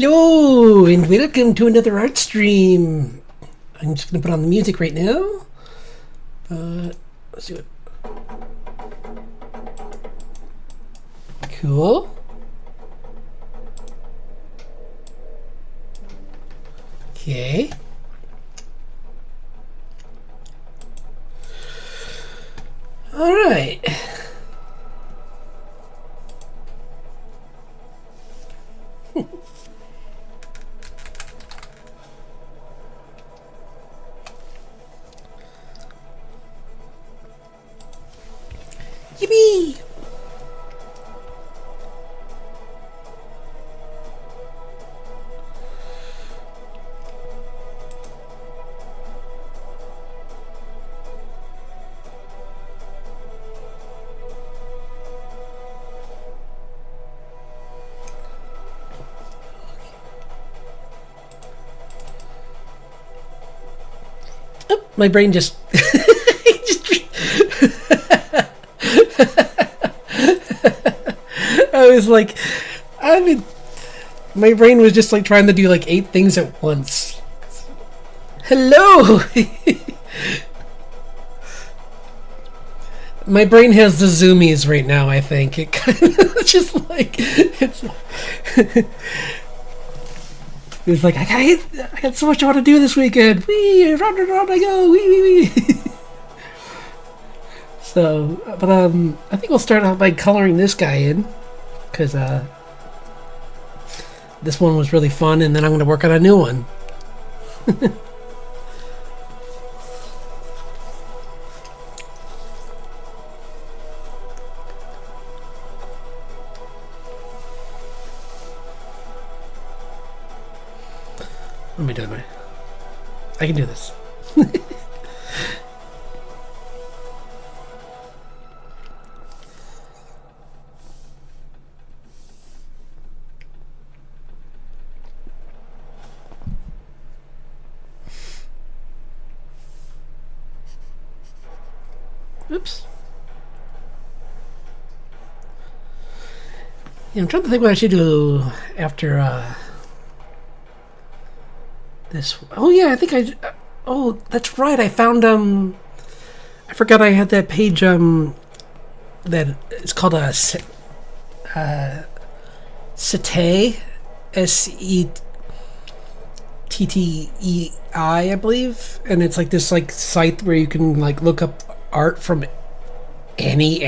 Hello and welcome to another art stream. I'm just gonna put on the music right now. Let's see what. Cool. Okay. All right. Yippee! Oh, my brain just I was like, my brain was just like trying to do like 8 things at once. Hello! My brain has the zoomies right now, I think. It kind of just like, it's like, I had so much I want to do this weekend. Wee, round and round I go. Wee, wee, wee. So, but I think we'll start out by coloring this guy in, because this one was really fun, and then I'm going to work on a new one. Let me do it. I can do this. Oops. Yeah, I'm trying to think what I should do after this. Oh yeah, I think oh, that's right. I found I forgot I had that page that it's called a Settei, SETTEI, I believe, and it's like this like site where you can like look up art from any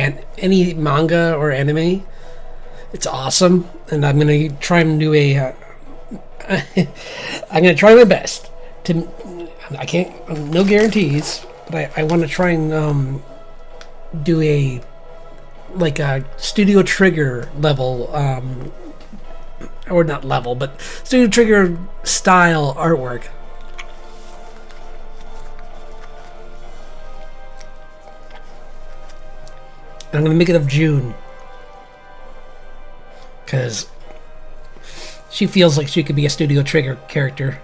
manga or anime. It's awesome, and I'm gonna try and do a. I'm gonna try my best to. I can't. No guarantees, but I want to try and do a like a Studio Trigger level, or not level, but Studio Trigger style artwork. I'm gonna make it of June, because she feels like she could be a Studio Trigger character.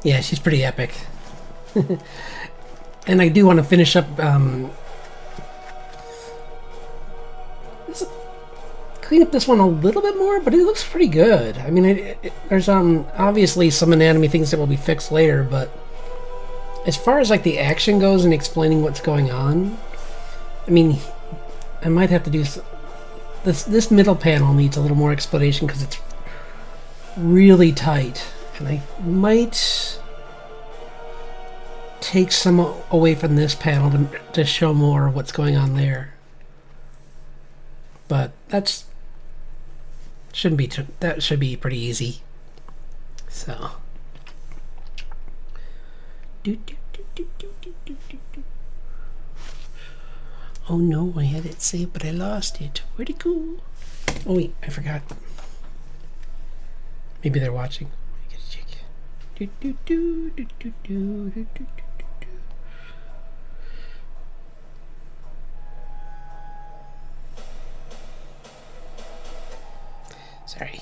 Yeah, she's pretty epic. And I do want to finish up clean up this one a little bit more, but it looks pretty good. I mean, there's obviously some anatomy things that will be fixed later, but as far as like the action goes and explaining what's going on, I mean, I might have to do this middle panel needs a little more explanation because it's really tight, and I might take some away from this panel to show more of what's going on there. But that should be pretty easy. So. Oh no, I had it saved, but I lost it. Where'd it go? Oh wait, I forgot. Maybe they're watching. I gotta check. Sorry.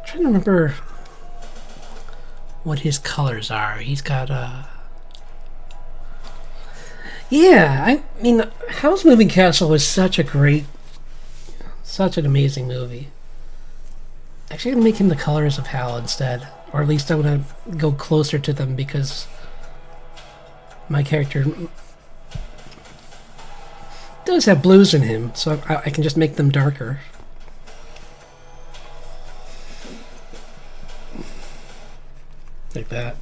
Trying to remember what his colors are. He's got yeah, I mean, Howl's Moving Castle was such an amazing movie. Actually, I'm gonna make him the colors of Hal instead, or at least I'm gonna go closer to them because my character does have blues in him, so I can just make them darker. Like that.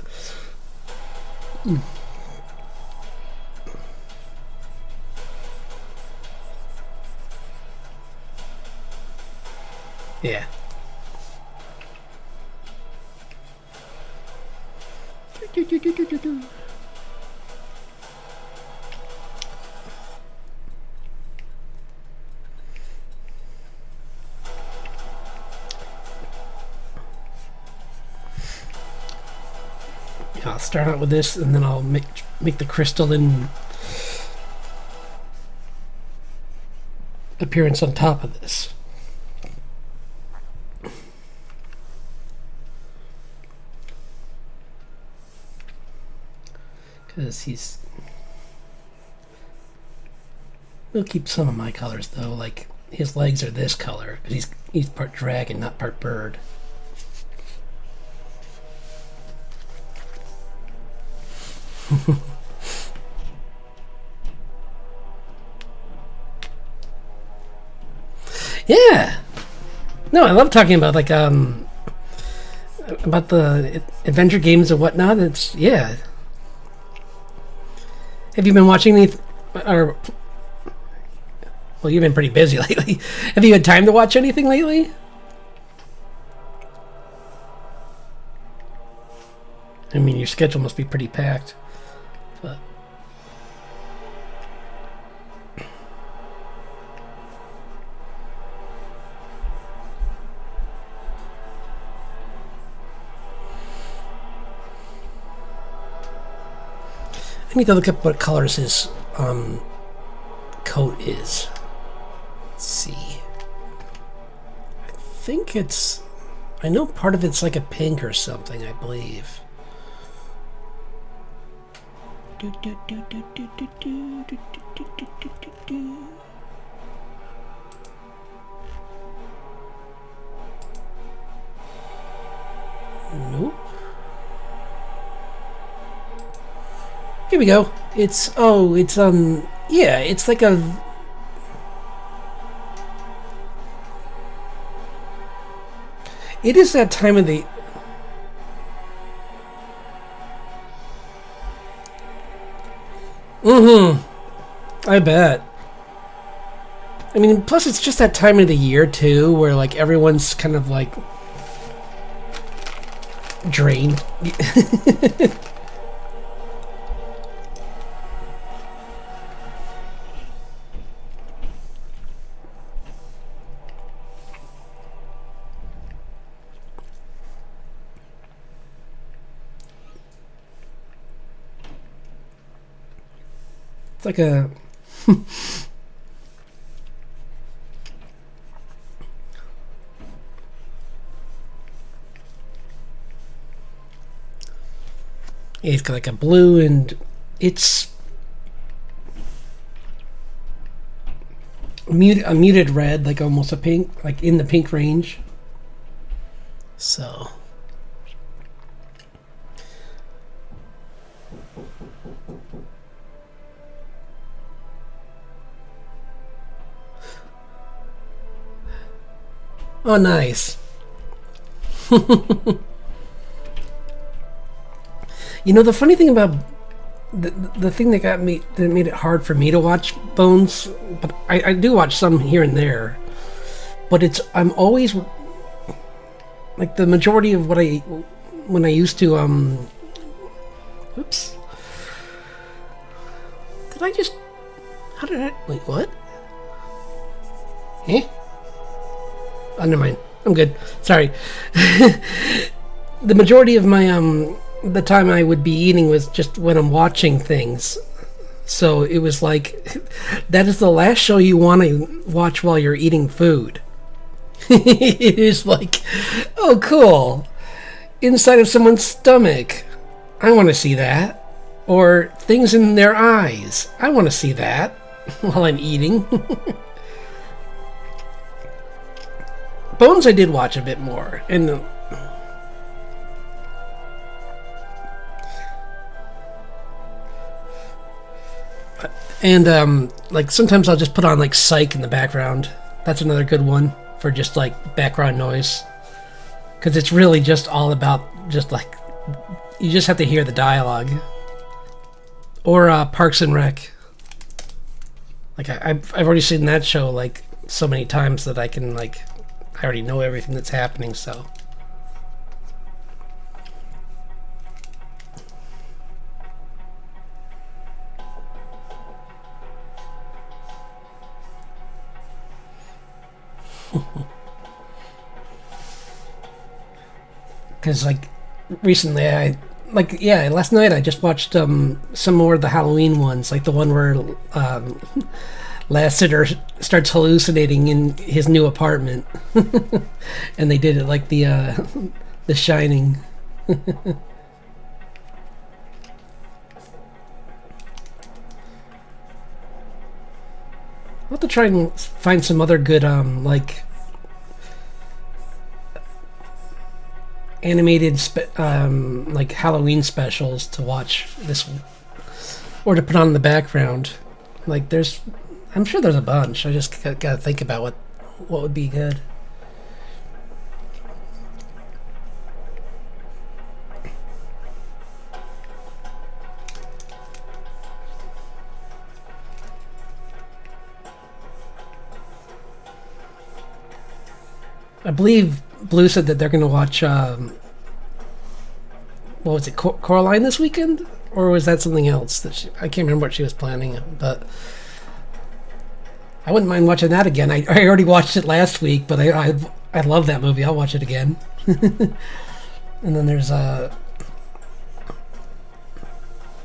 Yeah. I'll start out with this, and then I'll make the crystalline appearance on top of this. Because we'll keep some of my colors though, like his legs are this color because he's part dragon, not part bird. Yeah. No, I love talking about like about the adventure games and whatnot. It's yeah. Have you been watching any, or well, you've been pretty busy lately. Have you had time to watch anything lately? I mean, your schedule must be pretty packed. But I need to look up what colors his coat is. Let's see. I think it's... I know part of it's like a pink or something, I believe. Nope. Here we go. It's yeah, it's like a it is that time of the I bet. I mean, plus it's just that time of the year too where like everyone's kind of like drained. It's like a it's got like a blue, and it's a muted red, like almost a pink, like in the pink range. So oh, nice. You know, the funny thing about the thing that made it hard for me to watch Bones, but I do watch some here and there, but I'm always like the majority of when I used to oops, Did I just... How did I... Wait, what? Eh? Oh, never mind. I'm good. Sorry. The majority of my, the time I would be eating was just when I'm watching things. So it was like, that is the last show you want to watch while you're eating food. It is like, oh, cool. Inside of someone's stomach. I want to see that. Or things in their eyes. I want to see that while I'm eating. Bones I did watch a bit more. And like sometimes I'll just put on like Psych in the background. That's another good one for just like background noise. Because it's really just all about just like, you just have to hear the dialogue. Or Parks and Rec. Like I've already seen that show like so many times that I can like, I already know everything that's happening, so. Because like recently last night I just watched some more of the Halloween ones, like the one where Lassiter starts hallucinating in his new apartment. And they did it like the Shining. I'll have to try and find some other good like animated like Halloween specials to watch this, or to put on in the background. Like I'm sure there's a bunch. I just gotta think about what would be good. I believe Blue said that they're going to watch, what was it, Coraline this weekend? Or was that something else? I can't remember what she was planning, but I wouldn't mind watching that again. I already watched it last week, but I love that movie. I'll watch it again. And then there's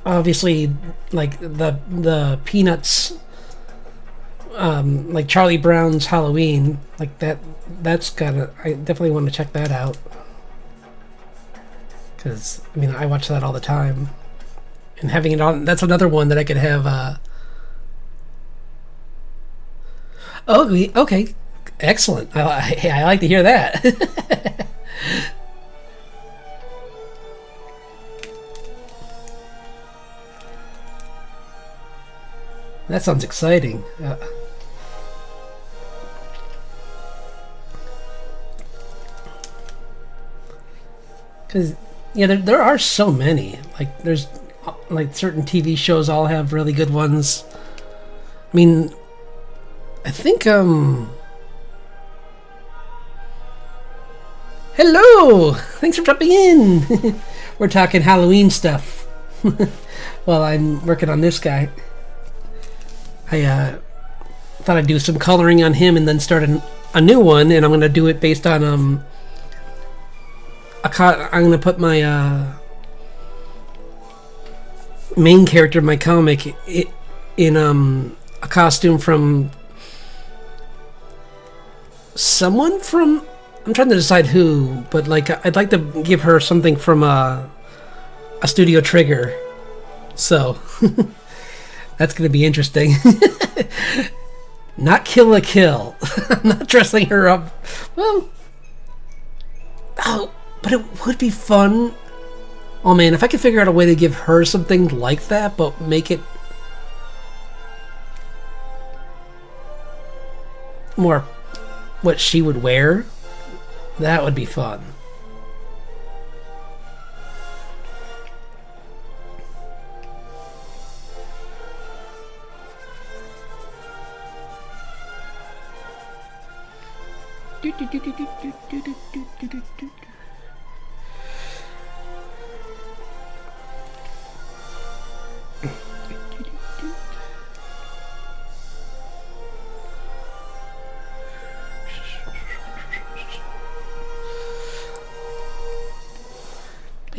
obviously like the Peanuts, like Charlie Brown's Halloween, like that's gotta, I definitely want to check that out, because I mean I watch that all the time, and having it on, that's another one that I could have. Okay, excellent. I like to hear that. That sounds exciting. Because yeah, there are so many. Like there's like certain TV shows all have really good ones. I mean, I think hello! Thanks for dropping in. We're talking Halloween stuff. While I'm working on this guy. I thought I'd do some coloring on him and then start a new one, and I'm gonna do it based on I'm gonna put my main character of my comic in a costume from someone from, I'm trying to decide who, but like I'd like to give her something from a Studio Trigger, so that's gonna be interesting. Not Kill la Kill. I'm not dressing her up. Well, oh, but it would be fun. Oh man, if I could figure out a way to give her something like that, but make it more what she would wear, that would be fun.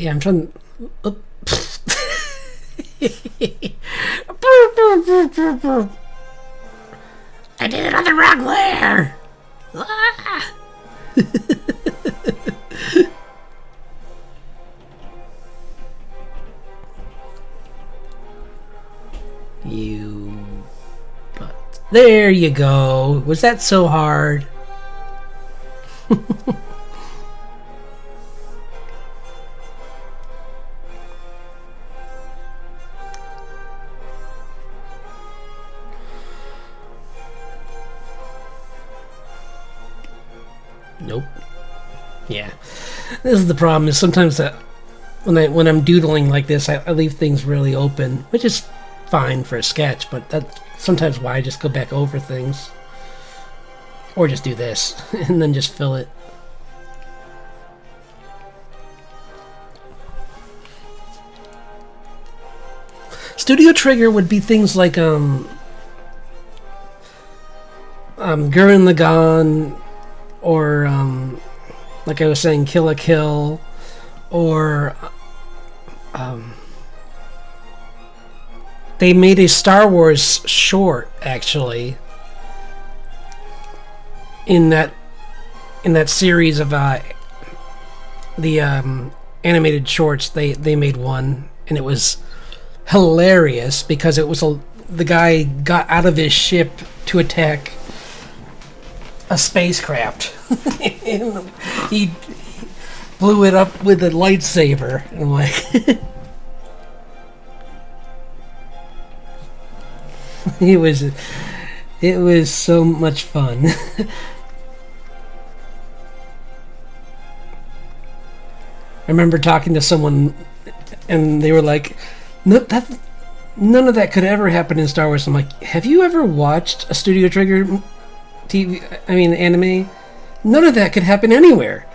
Yeah, I'm trying. Oh. I did it on the wrong layer. Ah! You. But there you go. Was that so hard? Nope. Yeah. This is the problem. Is sometimes that when I'm doodling like this, I leave things really open, which is fine for a sketch. But that's sometimes why I just go back over things, or just do this and then just fill it. Studio Trigger would be things like Gurren Lagann, or like I was saying, Kill la Kill, or they made a Star Wars short actually in that series of the animated shorts. They made one, and it was hilarious because it was the guy got out of his ship to attack a spacecraft. And he blew it up with a lightsaber. And I'm like, it was so much fun. I remember talking to someone, and they were like, "No, none of that could ever happen in Star Wars." I'm like, "Have you ever watched a Studio Trigger anime? None of that could happen anywhere."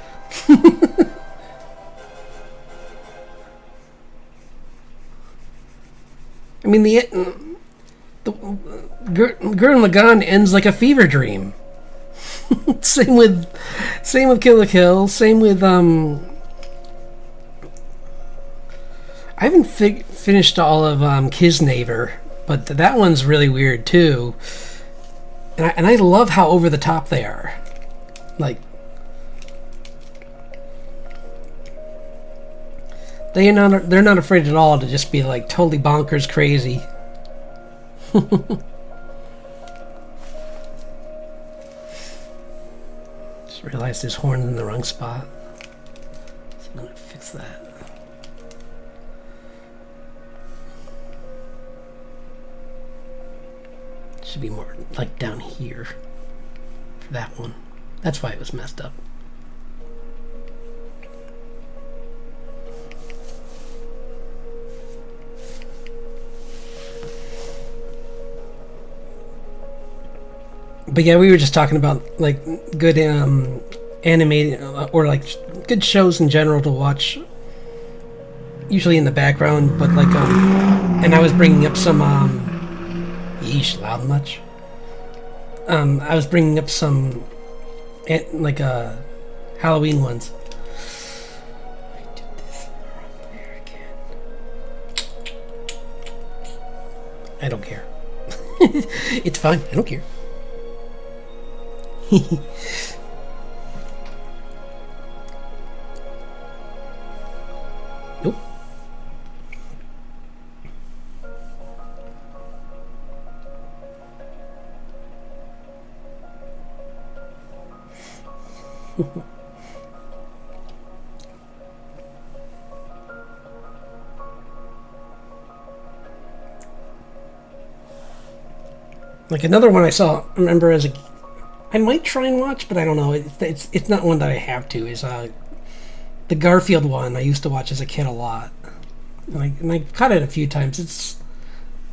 I mean, the Gurren Lagann ends like a fever dream. same with Kill la Kill. Same with I haven't finished all of Kisnaver, but that one's really weird too. And I love how over the top they are. Like, they're not afraid at all to just be like totally bonkers crazy. Just realized this horn's in the wrong spot. So I'm gonna fix that. Should be more like down here for that one. That's why it was messed up. But yeah, we were just talking about like good animated or like good shows in general to watch, usually in the background. But like and I was bringing up some yeesh, loud much. I was bringing up some like Halloween ones. I did this wrong there again. I don't care. It's fine. I don't care. Nope. Like another one I saw, I remember as a, I might try and watch, but I don't know. It's not one that I have to. Is the Garfield one I used to watch as a kid a lot, and I caught it a few times.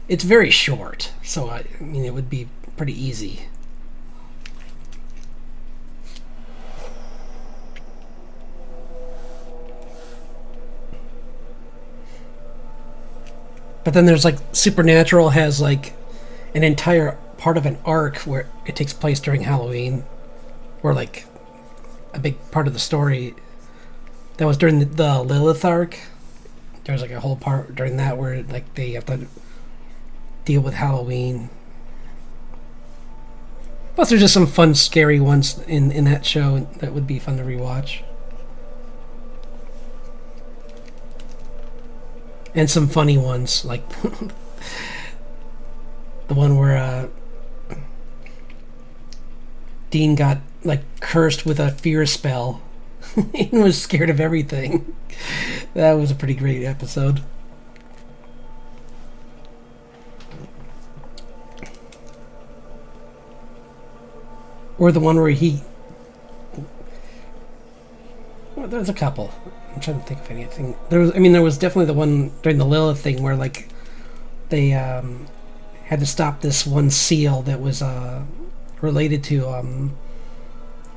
It's very short, so I mean it would be pretty easy. But then there's like Supernatural has like an entire part of an arc where it takes place during Halloween, or like a big part of the story that was during the Lilith arc. There's like a whole part during that where like they have to deal with Halloween. Plus, there's just some fun, scary ones in that show that would be fun to rewatch. And some funny ones, like the one where Dean got like cursed with a fear spell and was scared of everything. That was a pretty great episode. Or the one where he... Well, there's a couple. I'm trying to think of anything. There was definitely the one during the Lilith thing where like they had to stop this one seal that was related to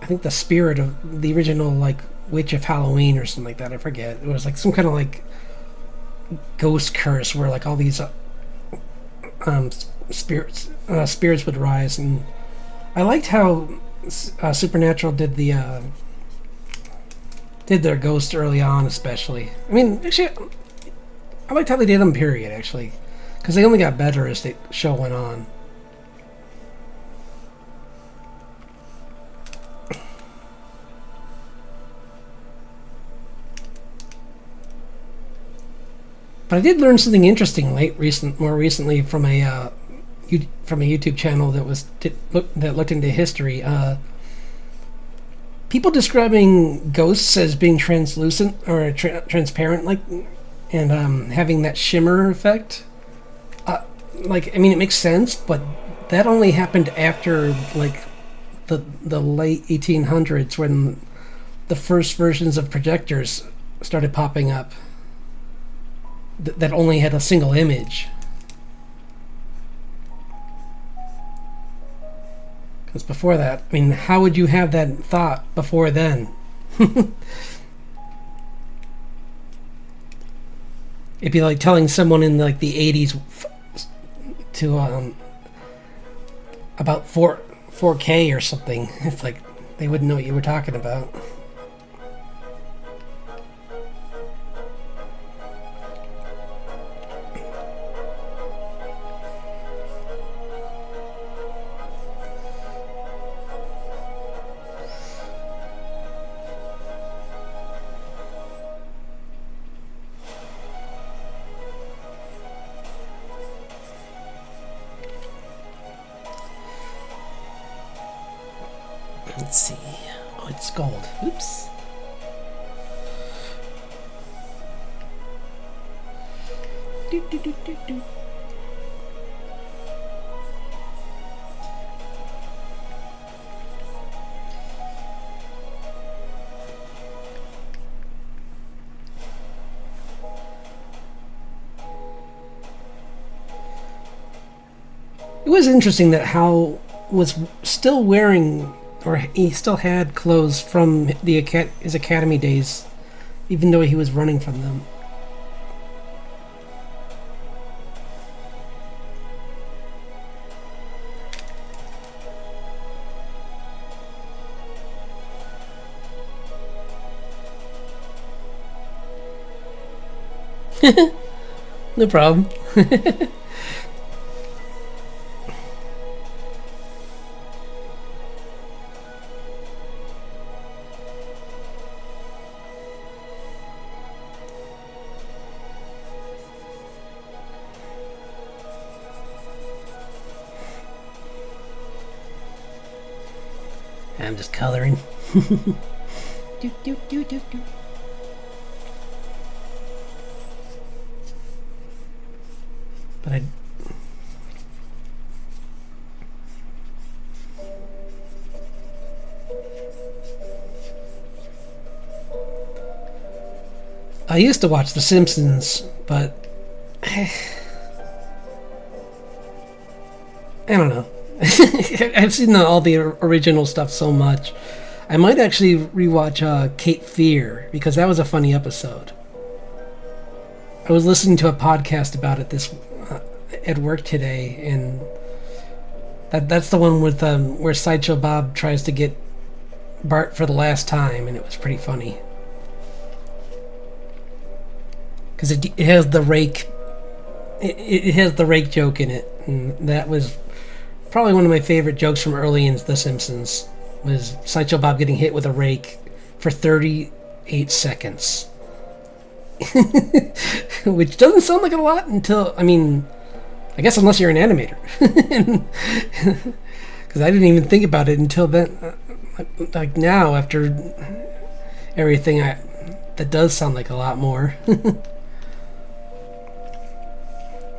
I think the spirit of the original like witch of Halloween or something like that. I forget. It was like some kind of like ghost curse where like all these spirits would rise. And I liked how Supernatural did their ghosts early on, especially. I mean, actually, I liked how they did them. Period, actually, because they only got better as the show went on. But I did learn something interesting more recently from a YouTube channel that looked into history. People describing ghosts as being translucent or transparent, like, and having that shimmer effect. It makes sense, but that only happened after like the late 1800s when the first versions of projectors started popping up. That only had a single image. Because before that, I mean, how would you have that thought before then? It'd be like telling someone in like the 80s to about 4K or something. It's like they wouldn't know what you were talking about. Let's see. Oh, it's gold. Oops. Do, do, do, do, do. It was interesting that Hal was still wearing, or he still had clothes from his academy days, even though he was running from them. No problem. I'm just coloring. Do, do, do, do, do. But I used to watch The Simpsons, but I don't know. I've seen all the original stuff so much. I might actually rewatch Cape Fear, because that was a funny episode. I was listening to a podcast about it at work today, and that's the one with where Sideshow Bob tries to get Bart for the last time, and it was pretty funny. because it has the rake. It has the rake joke in it, and that was probably one of my favorite jokes from early in The Simpsons. Was Sideshow Bob getting hit with a rake for 38 seconds, which doesn't sound like a lot until I guess unless you're an animator, because I didn't even think about it until then. Like now, after everything, that does sound like a lot more.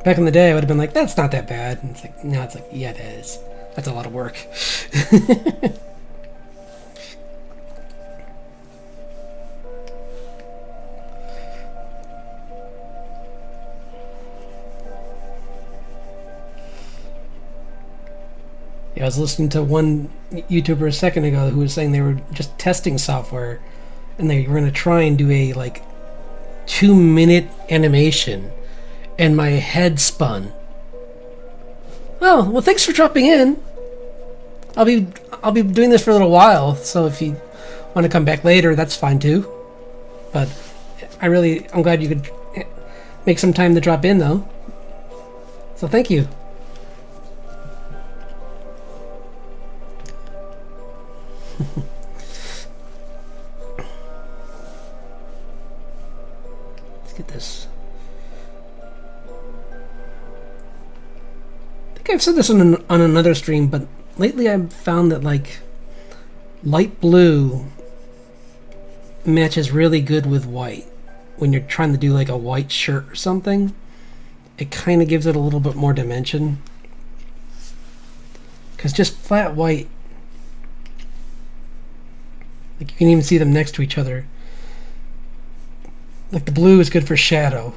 Back in the day, I would have been like, "That's not that bad." And it's like now, it's like, "Yeah, it is. That's a lot of work." Yeah, I was listening to one YouTuber a second ago who was saying they were just testing software, and they were going to try and do a 2-minute animation, and my head spun. Oh, well, thanks for dropping in. I'll be doing this for a little while, so if you want to come back later, that's fine too. But I'm glad you could make some time to drop in, though. So thank you. Let's get this. I think I've said this on another stream, but lately I've found that light blue matches really good with white. When you're trying to do a white shirt or something, it kind of gives it a little bit more dimension. Because just flat white, you can even see them next to each other. The blue is good for shadow.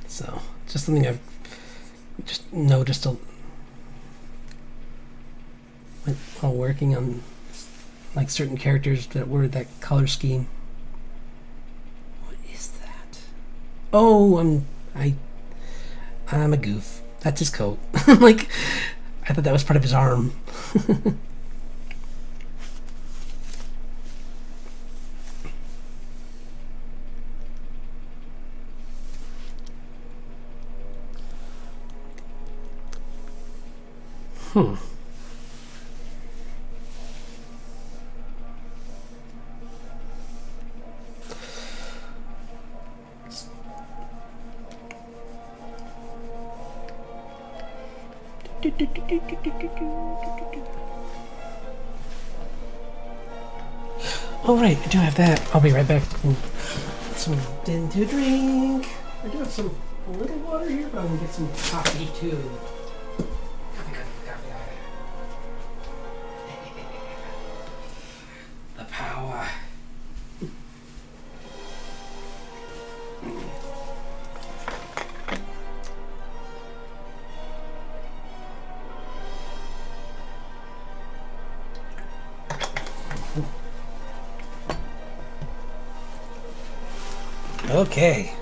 So, just something I've just noticed while working on certain characters that were that color scheme. What is that? Oh, I'm a goof. That's his coat. I thought that was part of his arm. Oh right, I do have that. I'll be right back. Some din to drink. I do have a little water here, but I'm gonna get some coffee too. Coffee. The power. Okay.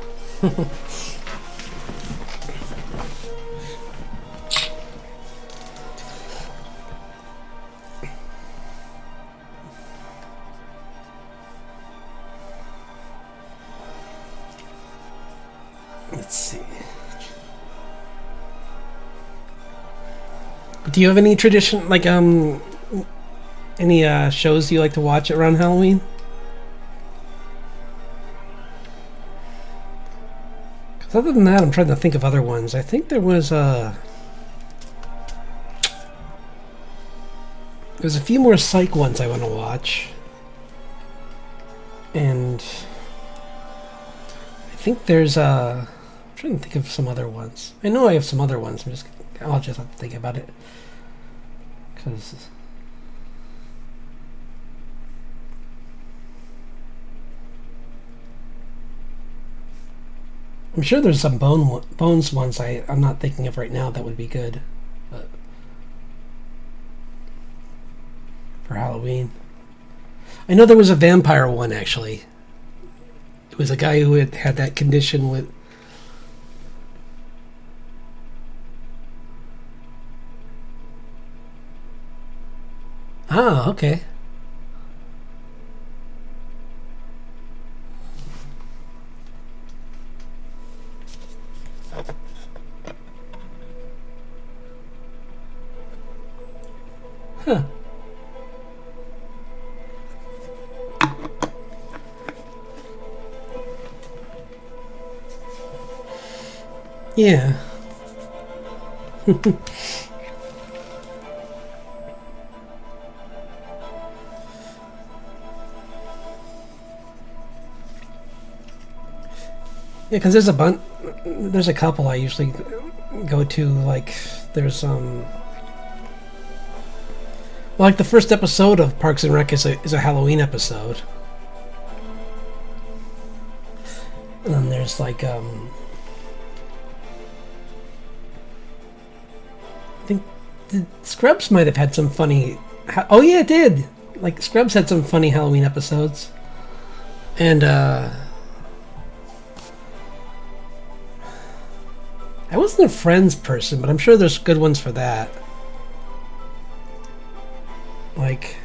Let's see. Do you have any tradition, any shows you like to watch around Halloween? Because other than that, I'm trying to think of other ones. I think there's a few more psych ones I want to watch. And I think there's I'm trying to think of some other ones. I know I have some other ones. I'll just have to think about it. Because I'm sure there's some Bones ones I'm not thinking of right now that would be good. But for Halloween. I know there was a vampire one, actually. It was a guy who had that condition with... Ah, okay. Yeah. Yeah, because there's a couple I usually go to. Like, there's like the first episode of Parks and Rec is a Halloween episode, and then there's like I think Scrubs might have had some funny. Oh yeah, it did. Like Scrubs had some funny Halloween episodes, and I wasn't a Friends person, but I'm sure there's good ones for that. Like,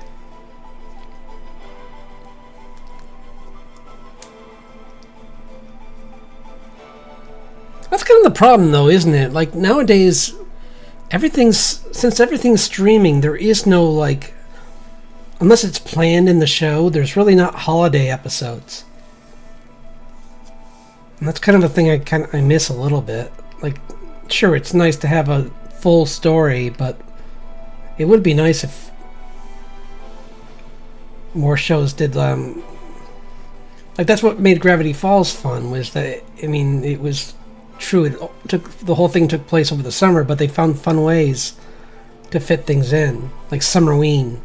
that's kind of the problem, though, isn't it? Like, nowadays, since everything's streaming, there is no, like, unless it's planned in the show, there's really not holiday episodes. And that's kind of the thing I miss a little bit. Like, sure, it's nice to have a full story, but it would be nice if more shows did. Like, that's what made Gravity Falls fun. Was that, I mean, it was true. The whole thing took place over the summer, but they found fun ways to fit things in, like Summerween.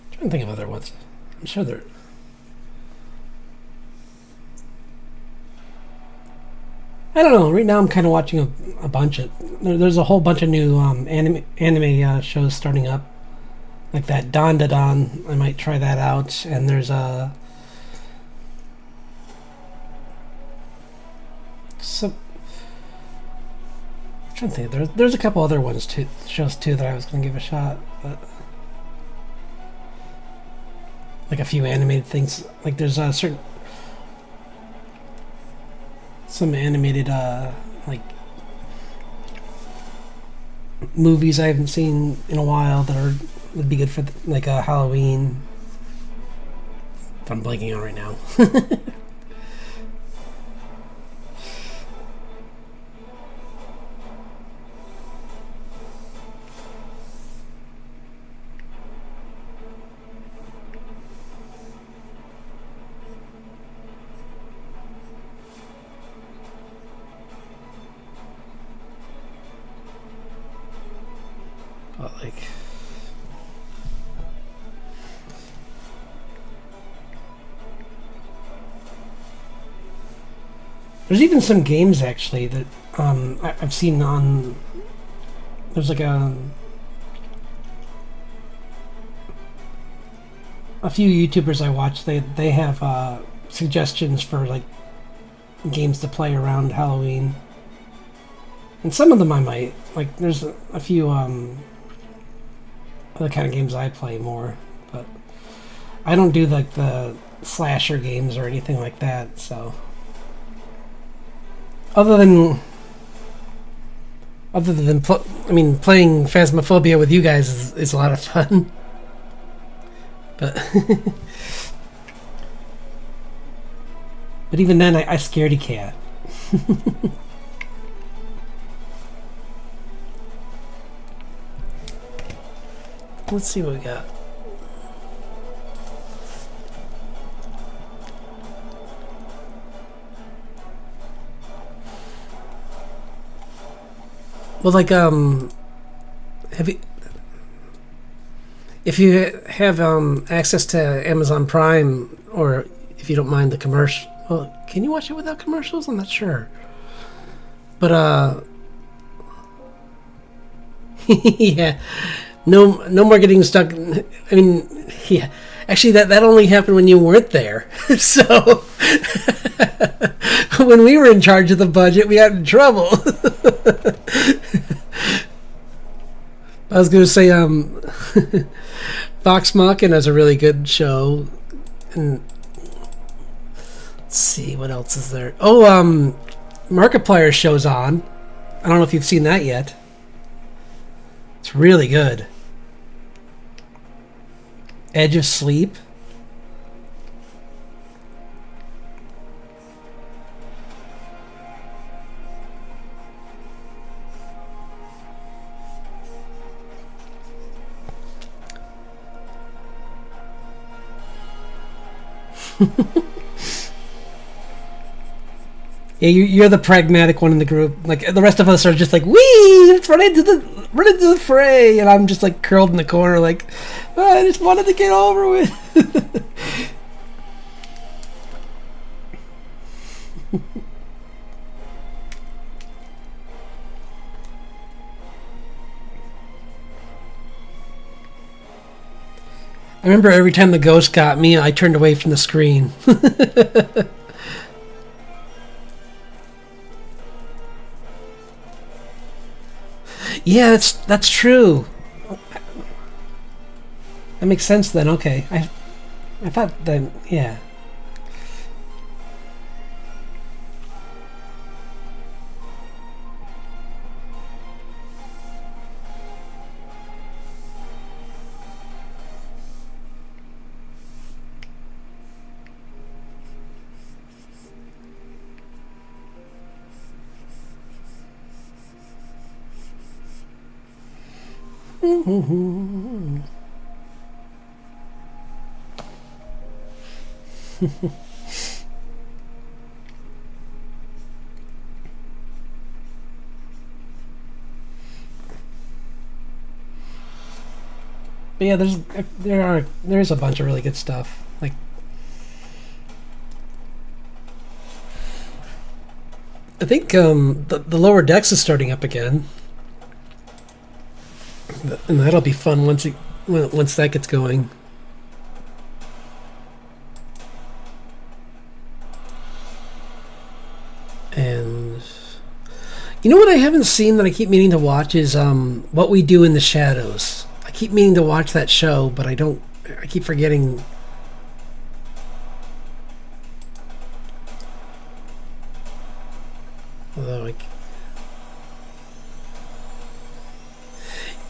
I'm trying to think of other ones. I'm sure there. I don't know. Right now, I'm kind of watching a bunch of. There's a whole bunch of new anime shows starting up, like that Don Da Don. I might try that out. And there's some. I'm trying to think. There's a couple other ones too, shows too that I was going to give a shot, but like a few animated things. Like there's a certain. Some animated like movies I haven't seen in a while that would be good for like a Halloween. I'm blanking on right now. But like, there's even some games actually that I've seen on. There's like a few YouTubers I watch. They have suggestions for like games to play around Halloween, and some of them I might like. There's a few other kind of games I play more, but I don't do like the slasher games or anything like that. So other than playing Phasmophobia with you guys is a lot of fun. But but even then, I scaredy cat. Let's see what we got. Well, like, have you, if you have access to Amazon Prime, or if you don't mind the commercial, well, can you watch it without commercials? I'm not sure. But yeah. No more getting stuck. I mean, yeah. Actually, that only happened when you weren't there. So when we were in charge of the budget, we got in trouble. I was going to say, Vox Machina is a really good show, and let's see what else is there. Oh, Markiplier show's on. I don't know if you've seen that yet. It's really good. Edge of Sleep. Yeah, you're the pragmatic one in the group. Like the rest of us are just like, wee, let's run into the fray, and I'm just like curled in the corner, like, oh, I just wanted to get over with. I remember every time the ghost got me, I turned away from the screen. Yeah, that's true. That makes sense then. Okay, I thought then, yeah. But yeah, there's a bunch of really good stuff. Like, I think the Lower Decks is starting up again, and that'll be fun once that gets going. And you know what I haven't seen that I keep meaning to watch is What We Do in the Shadows. I keep meaning to watch that show, but I don't. I keep forgetting. Although,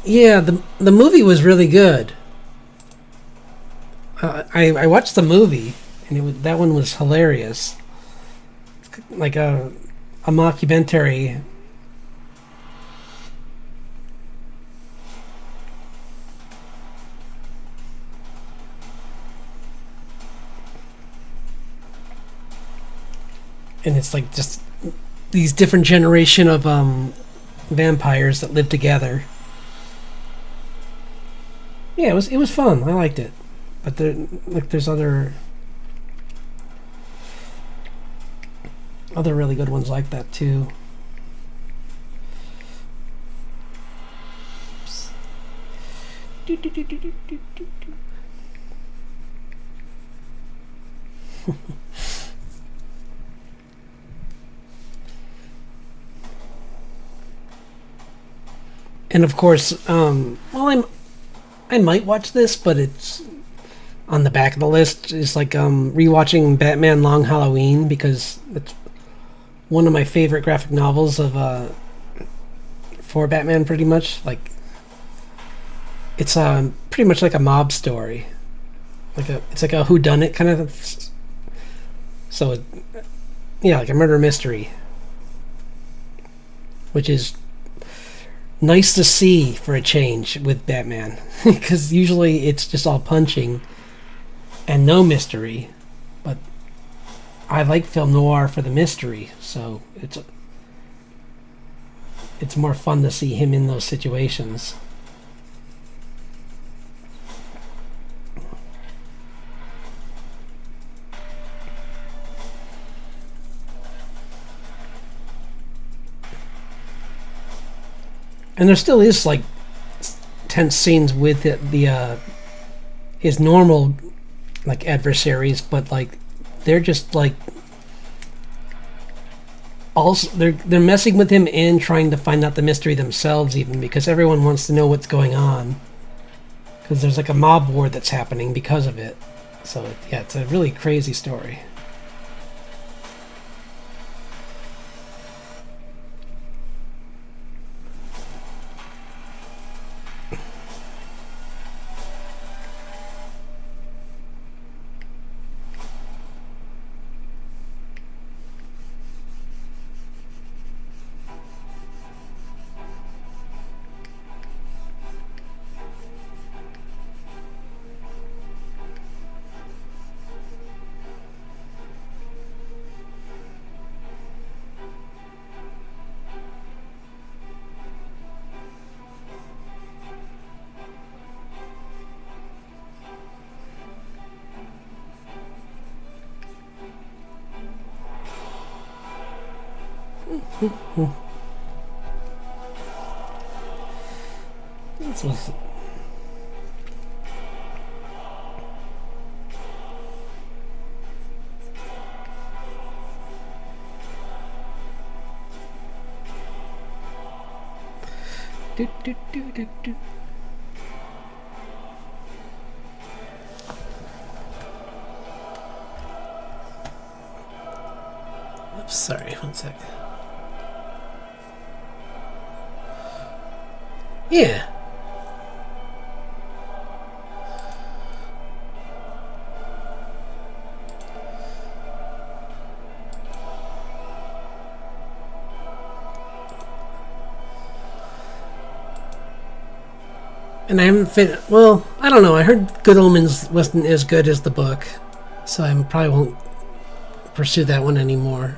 yeah, the movie was really good. I watched the movie, and that one was hilarious. It's like a mockumentary. And it's like just these different generation of vampires that live together. Yeah, it was fun. I liked it, but there's other really good ones like that too. And of course, I might watch this, but it's on the back of the list. Is like rewatching Batman Long Halloween, because it's one of my favorite graphic novels of for Batman. Pretty much like it's pretty much like a mob story, it's like a whodunit kind of. So yeah, like a murder mystery, which is nice to see for a change with Batman, because usually it's just all punching and no mystery. But I like film noir for the mystery, so it's more fun to see him in those situations. And there still is like tense scenes with the his normal like adversaries, but like they're just like also they're messing with him and trying to find out the mystery themselves, even because everyone wants to know what's going on. Because there's like a mob war that's happening because of it. So yeah, it's a really crazy story. This was... Do, do, do, do, do. Oops, sorry, one sec. Yeah. And I haven't fit. Well, I don't know. I heard Good Omens wasn't as good as the book, so I probably won't pursue that one anymore.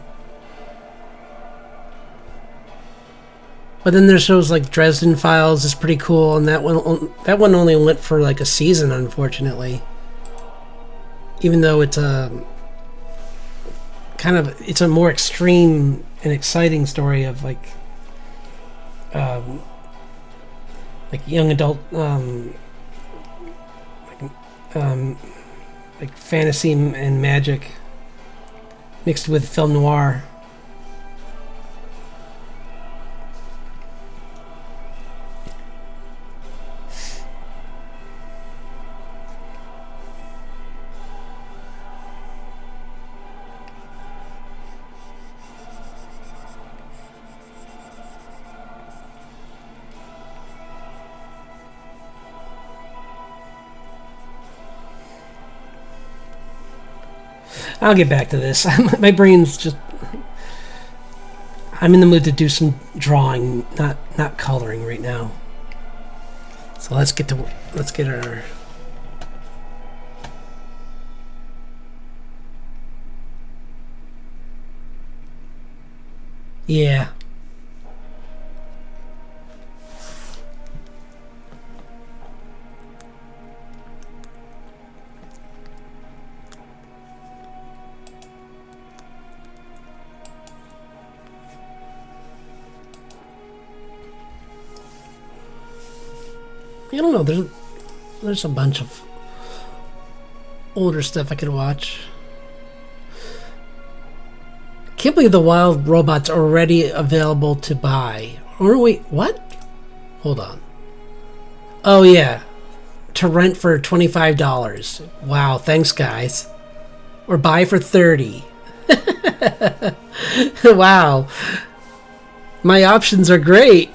But then there's shows like Dresden Files is pretty cool, and that one only went for like a season, unfortunately. Even though it's a it's a more extreme and exciting story of like young adult like fantasy and magic mixed with film noir. I'll get back to this. My brain's just... I'm in the mood to do some drawing, not coloring right now. So let's get our... Yeah. I don't know, there's a bunch of older stuff I could watch. Can't believe the Wild Robot's already available to buy. Or wait, what? Hold on. Oh yeah, to rent for $25. Wow, thanks guys. Or buy for $30. Wow, my options are great.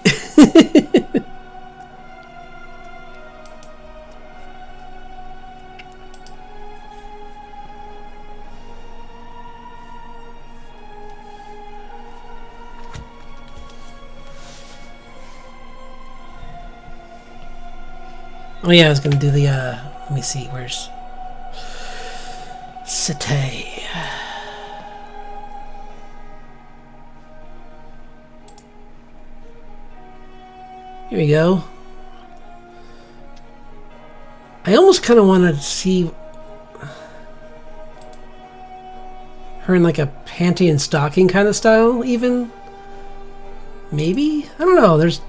Oh yeah, I was gonna do the, let me see, where's... Cité. Here we go. I almost kind of want to see her in like a panty and stocking kind of style, even. Maybe? I don't know, there's...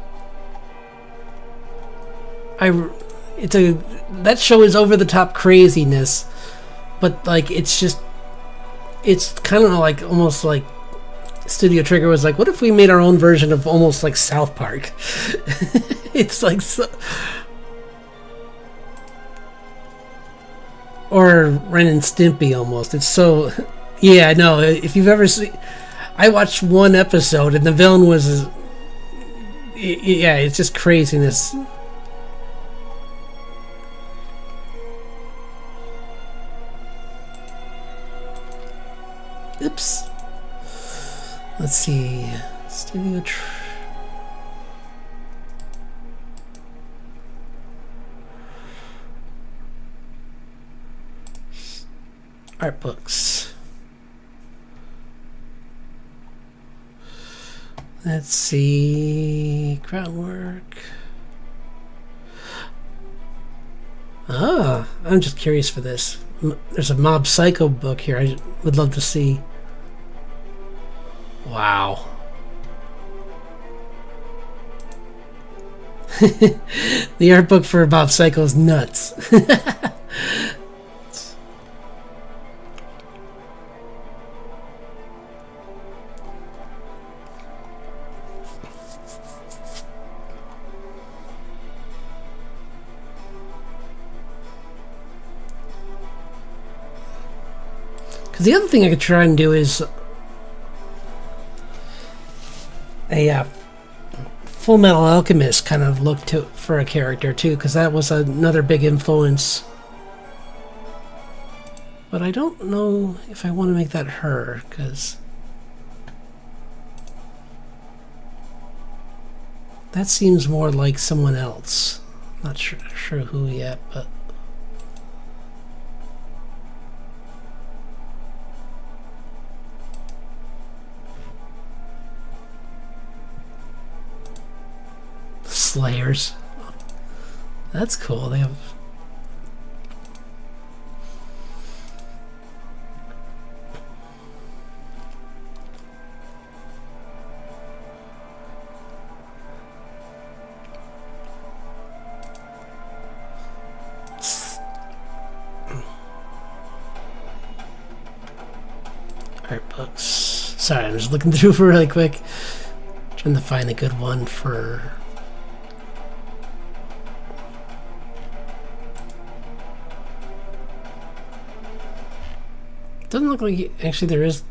that show is over the top craziness, but like it's kind of like almost like Studio Trigger was like, what if we made our own version of almost like South Park? It's like so, or Ren and Stimpy almost. It's so, yeah, I know. If you've ever seen, I watched one episode and the villain was, yeah, it's just craziness. Oops. Let's see. Studio art books. Let's see. Groundwork. Ah, I'm just curious for this. There's a Mob Psycho book here. I would love to see. Wow. The art book for Mob Psycho is nuts. Because the other thing I could try and do is a Full Metal Alchemist kind of look to for a character too, because that was another big influence. But I don't know if I want to make that her, because that seems more like someone else. Not sure who yet, but Slayers. That's cool. They have art books. Sorry, I'm just looking through really quick, trying to find a good one for. Doesn't look like actually there is.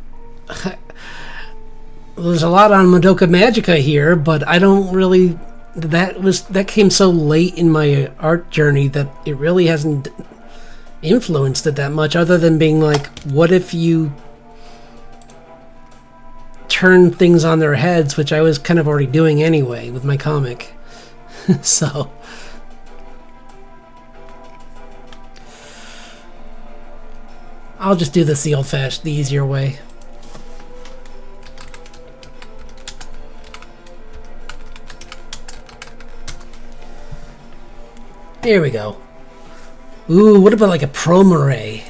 There's a lot on Madoka Magica here, but I don't really. That came so late in my art journey that it really hasn't influenced it that much, other than being like, what if you turn things on their heads, which I was kind of already doing anyway with my comic. So I'll just do this the old-fashioned, the easier way. There we go. Ooh, what about like a Promare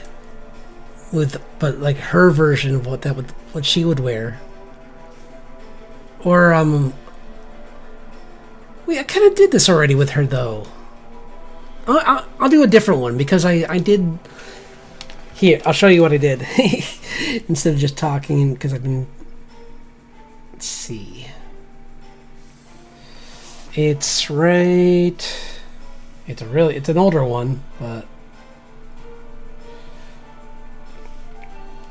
with, but like her version of what she would wear? Or wait, I kind of did this already with her though. I'll do a different one because I did. Here, I'll show you what I did instead of just talking, because I've been. Let's see. It's right. It's an older one, but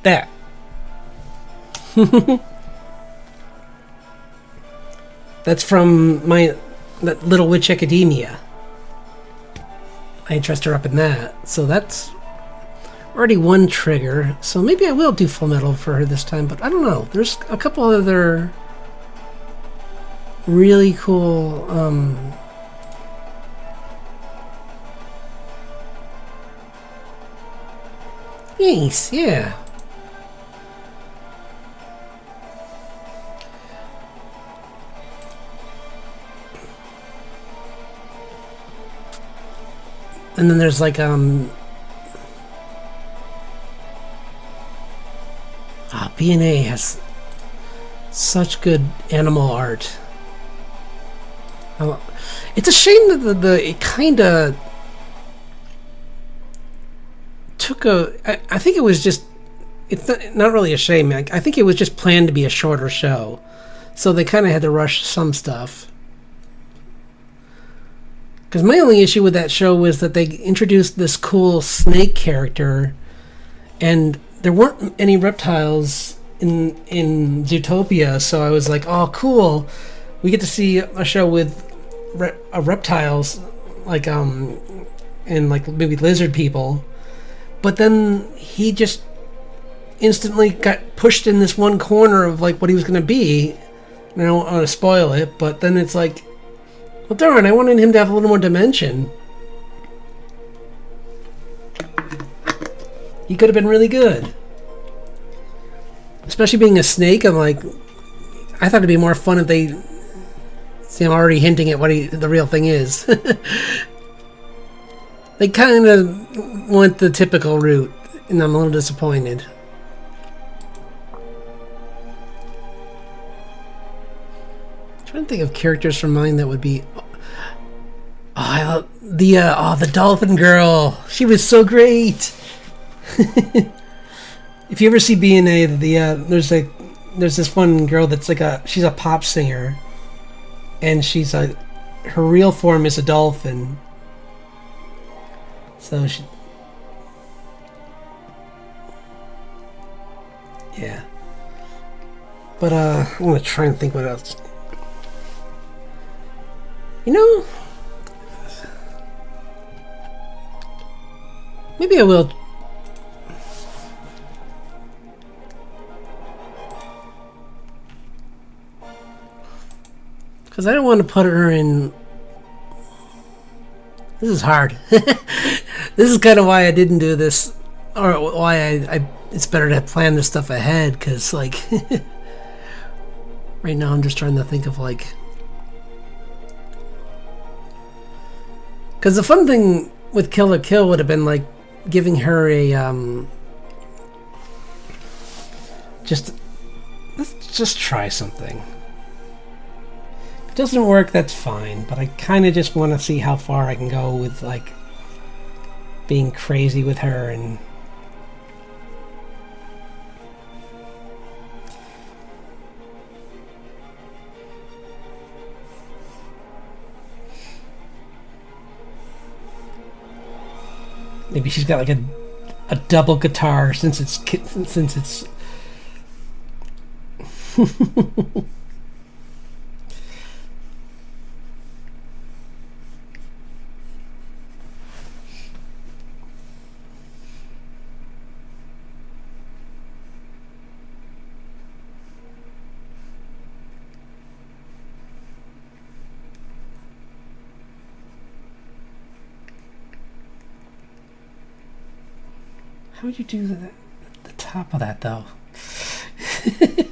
that. That's from that Little Witch Academia. I dressed her up in that, so that's already one trigger. So maybe I will do Full Metal for her this time, but I don't know. There's a couple other really cool Nice, yeah. And then there's like B&A has such good animal art. It's a shame that it kind of took I think it was just, it's not really a shame. I think it was just planned to be a shorter show, so they kind of had to rush some stuff. Because my only issue with that show was that they introduced this cool snake character, and there weren't any reptiles in Zootopia, so I was like, oh, cool. We get to see a show with reptiles, like, and like maybe lizard people. But then he just instantly got pushed in this one corner of like what he was going to be. I don't want to spoil it, but then it's like, well, darn, I wanted him to have a little more dimension. He could have been really good. Especially being a snake, I'm like, I thought it'd be more fun if they see him already hinting at what the real thing is. They kind of went the typical route, and I'm a little disappointed. I'm trying to think of characters from mine that would be. Oh, I love the dolphin girl. She was so great. If you ever see B&A, there's this one girl that's like she's a pop singer, and her real form is a dolphin. So yeah. But I'm gonna try and think what else. You know, maybe I will. Because I don't want to put her in. This is hard. This is kind of why I didn't do this, or why I it's better to plan this stuff ahead, because like right now I'm just trying to think of like, because the fun thing with Kill la Kill would have been like giving her a let's just try something. If it doesn't work, that's fine, but I kind of just want to see how far I can go with like being crazy with her. And maybe she's got like a double guitar since it's how would you do the top of that, though?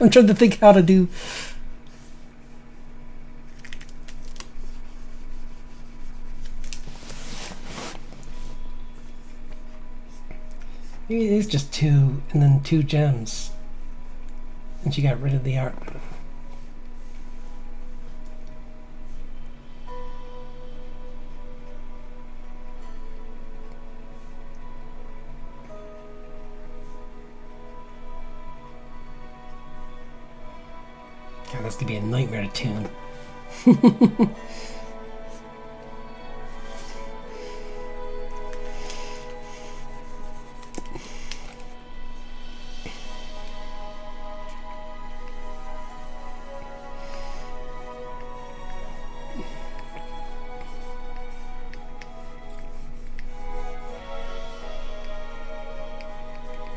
I'm trying to think how to do. Maybe it is just 2 and then 2 gems. And she got rid of the art. God, that's gonna be a nightmare to tune.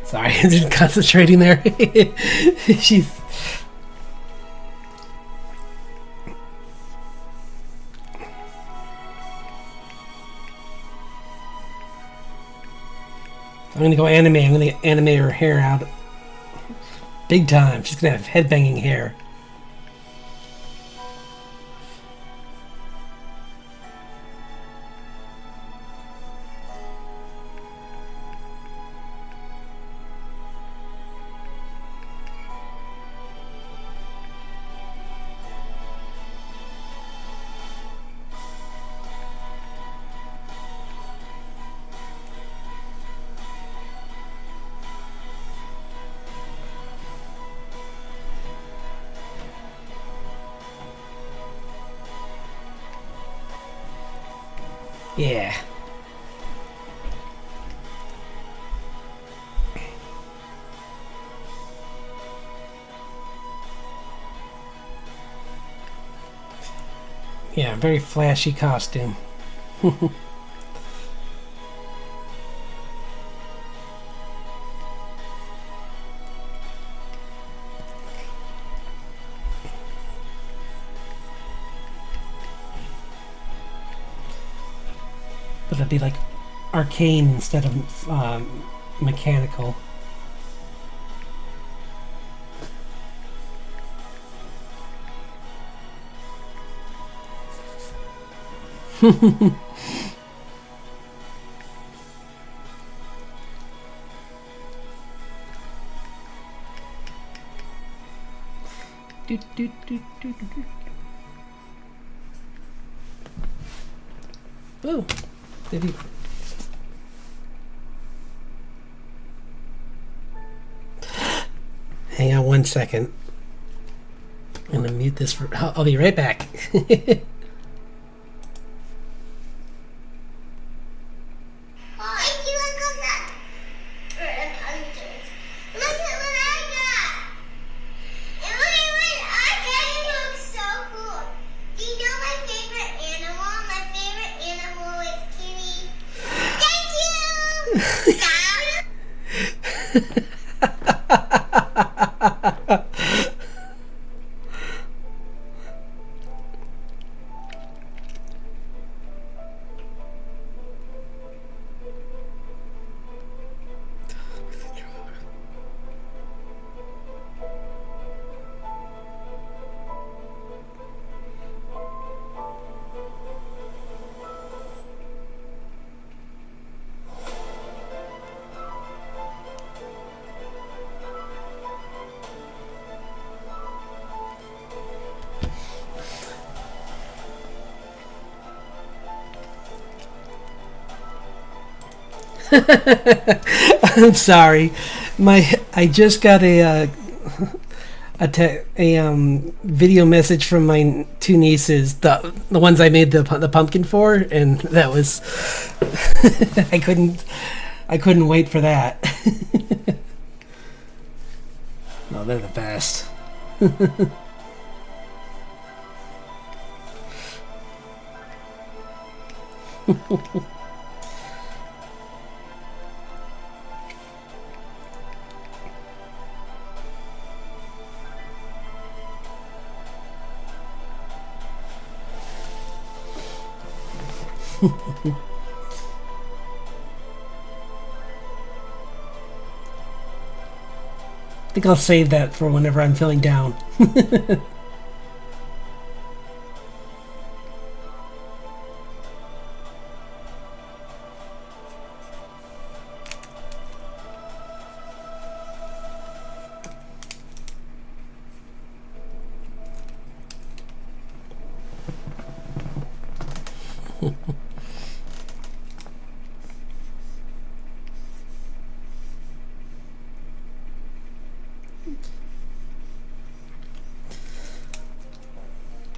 Sorry, I'm just concentrating there. She's. I'm gonna go anime. I'm gonna animate her hair out big time. She's gonna have headbanging hair. Yeah. Yeah, very flashy costume. But it'd be like arcane instead of mechanical. Oh, did he? Hang on 1 second. I'm gonna mute this for. I'll be right back. I'm sorry. I just got a video message from my two nieces, the ones I made the pumpkin for, and that was I couldn't wait for that. No, they're the best. I think I'll save that for whenever I'm feeling down.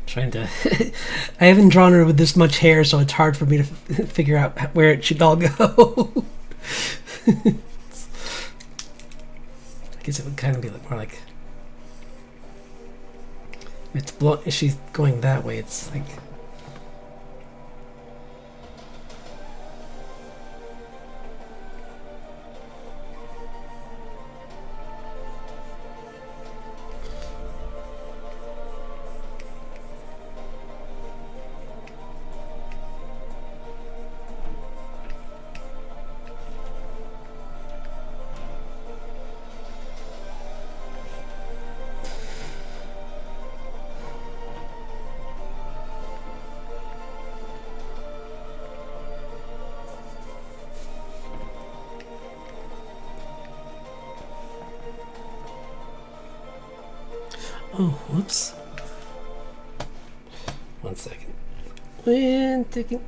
Trying to I haven't drawn her with this much hair, so it's hard for me to figure out where it should all go. I guess it would kind of be more like if she's going that way, it's like oh, whoops. 1 second. When taking.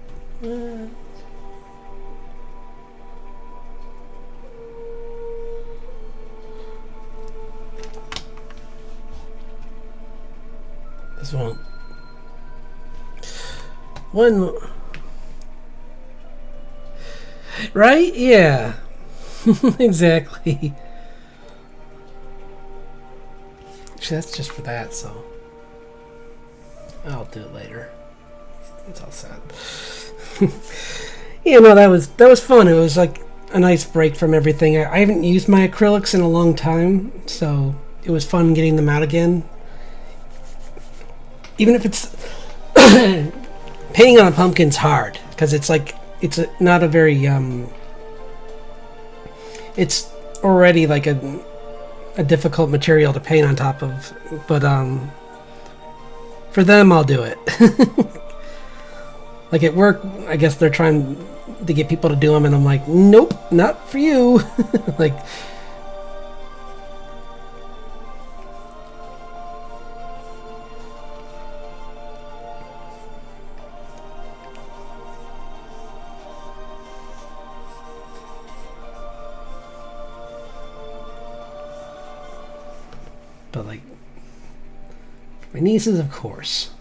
This won't. One. Right? Yeah. Exactly. Actually, that's just for that, so I'll do it later. It's all set. Yeah, no, that was fun. It was like a nice break from everything. I haven't used my acrylics in a long time, so it was fun getting them out again. Even if it's painting on a pumpkin's hard because it's like not a very it's already like a difficult material to paint on top of, but for them I'll do it. Like at work, I guess they're trying to get people to do them, and I'm like, nope, not for you. Like, but like my nieces, of course.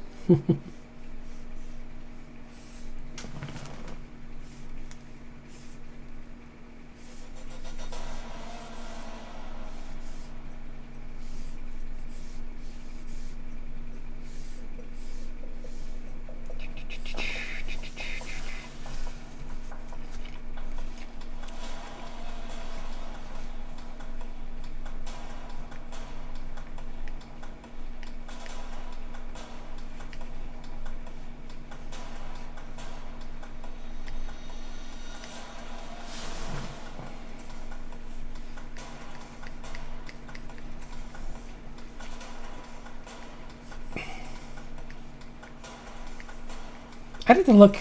I'd have to look.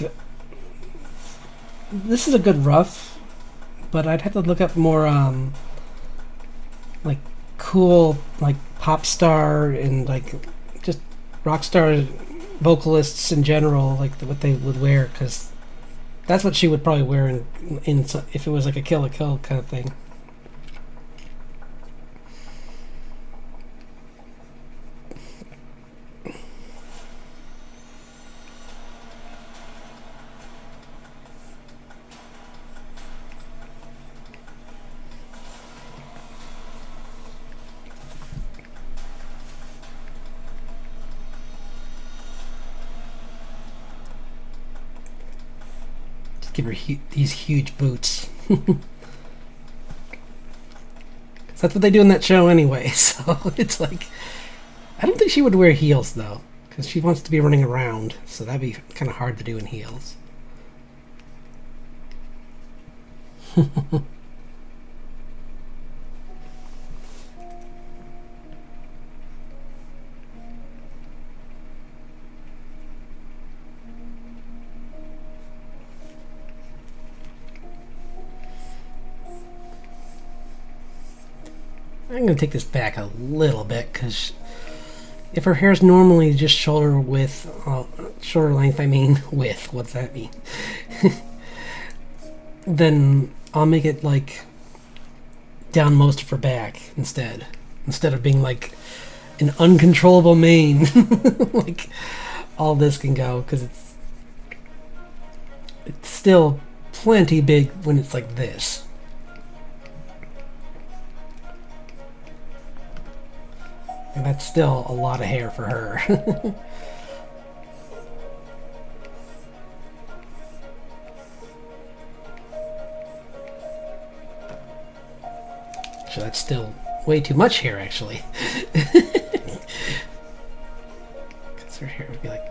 This is a good rough, but I'd have to look up more like cool like pop star and like just rock star vocalists in general, like what they would wear, because that's what she would probably wear in if it was like a Kill la Kill kind of thing. Give her these huge boots. That's what they do in that show anyway. So it's like, I don't think she would wear heels though, because she wants to be running around. So that'd be kind of hard to do in heels. I'm going to take this back a little bit because if her hair is normally just shoulder width, shoulder length, I mean width, what's that mean? Then I'll make it like down most of her back instead of being like an uncontrollable mane. Like all this can go, because it's still plenty big when it's like this. And that's still a lot of hair for her. So that's still way too much hair, actually. Because her hair would be like...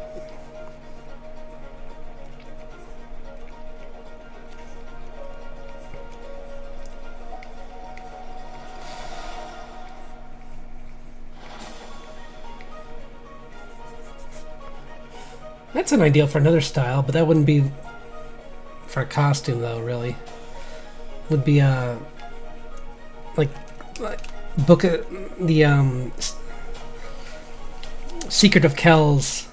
That's an ideal for another style, but that wouldn't be for a costume, though, really. Would be like book the Secret of Kells.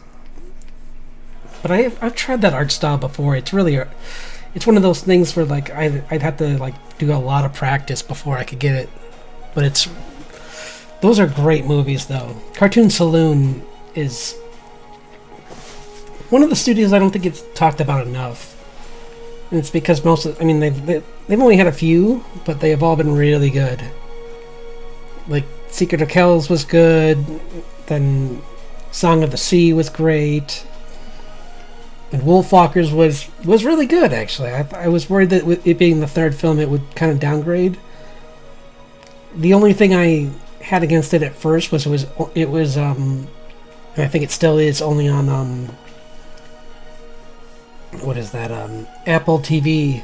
But I've tried that art style before. It's really it's one of those things where like I'd have to like do a lot of practice before I could get it. But those are great movies, though. Cartoon Saloon is one of the studios I don't think it's talked about enough. And it's because most of, I mean, they've only had a few, but they have all been really good. Like Secret of Kells was good, then Song of the Sea was great, and Wolfwalkers was really good actually. I was worried that with it being the third film, it would kind of downgrade. The only thing I had against it at first was it was and I think it still is only on what is that, Apple TV.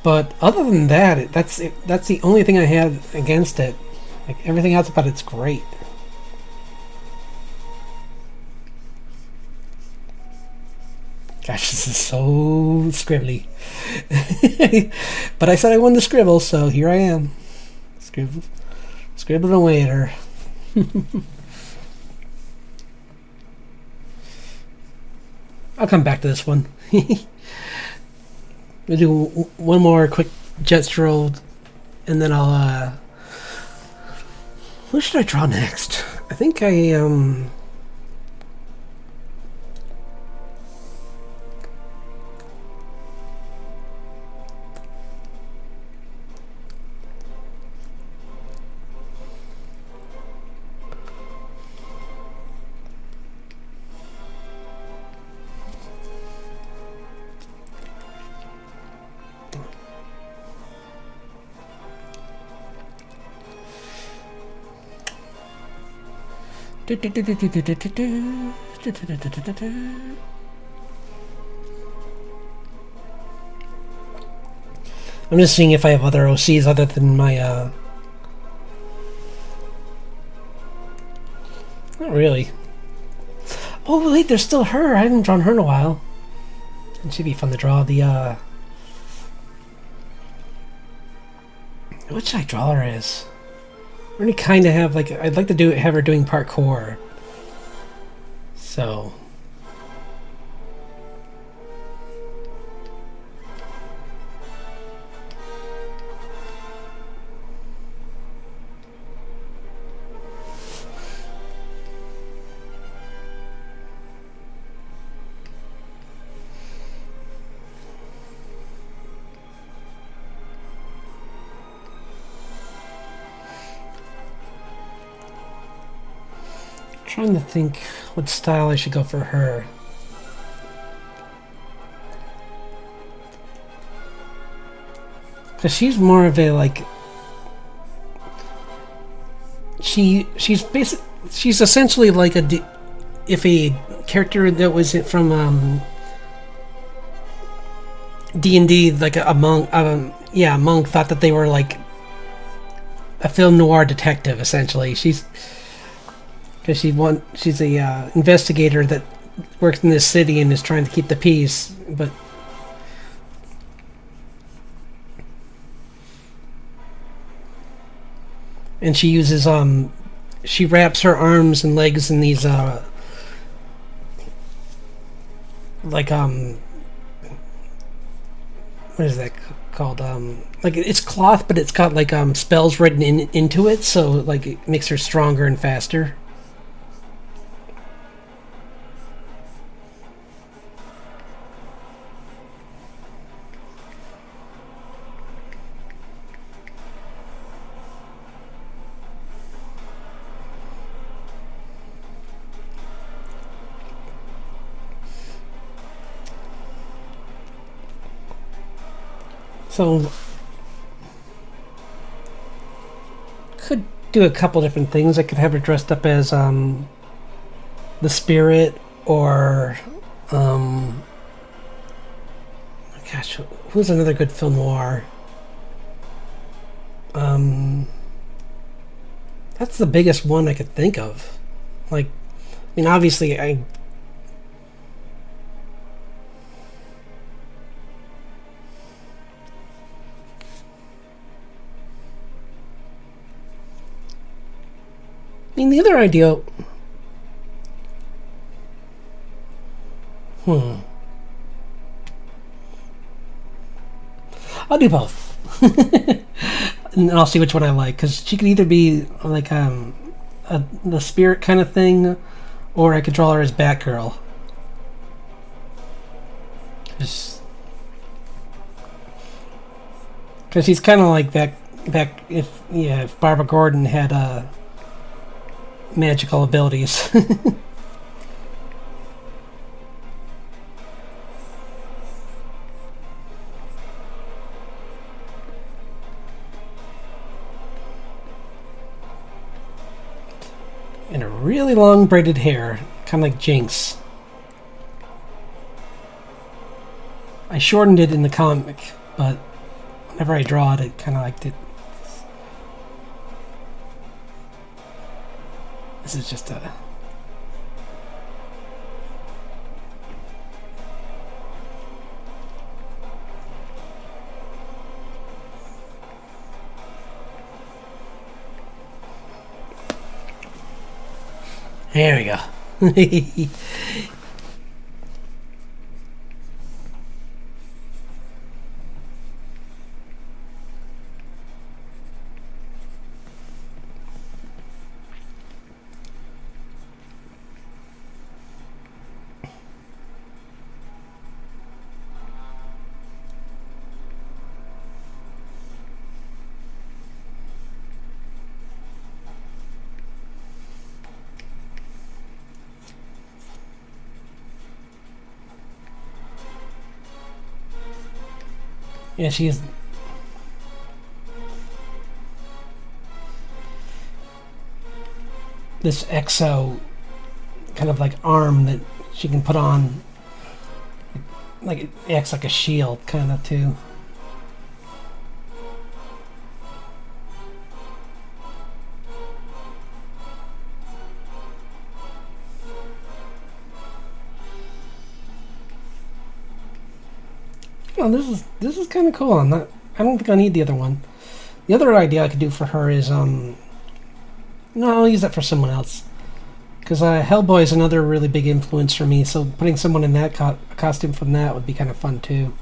But other than that, that's the only thing I had against it. Like everything else about it's great. Gosh, this is so scribbly. But I said I wanted to scribble, so here I am. Scribbling away at her. I'll come back to this one. We'll do one more quick jet roll, and then I'll, what should I draw next? I think I, I'm just seeing if I have other OCs other than my, not really. Oh, wait, there's still her. I haven't drawn her in a while. It should be fun to draw. What should I draw her as? I already kind of have, like, I'd like to have her doing parkour. So... trying to think what style I should go for her. Because she's more of a, like... She's essentially like if a character that was from D&D, like a monk, a monk thought that they were like a film noir detective, essentially. She's a investigator that works in this city and is trying to keep the peace, but and she uses she wraps her arms and legs in these like what is that called, like it's cloth, but it's got like spells written into it, so like it makes her stronger and faster. So, could do a couple different things. I could have her dressed up as the Spirit, or gosh, who's another good film noir? That's the biggest one I could think of. Like, I mean, obviously, I mean, the other idea... I'll do both. And I'll see which one I like, because she could either be like the Spirit kind of thing, or I could draw her as Batgirl. Because she's kind of like that. Back if Barbara Gordon had magical abilities. And a really long braided hair, kind of like Jinx. I shortened it in the comic, but whenever I draw it, I kind of liked it. This is just a... There we go. Yeah, she's... This exo kind of like arm that she can put on. Like it acts like a shield kind of too. Well, this is kind of cool. I don't think I need the other one. The other idea I could do for her is no, I'll use that for someone else. Because Hellboy is another really big influence for me, so putting someone in that costume from that would be kind of fun too.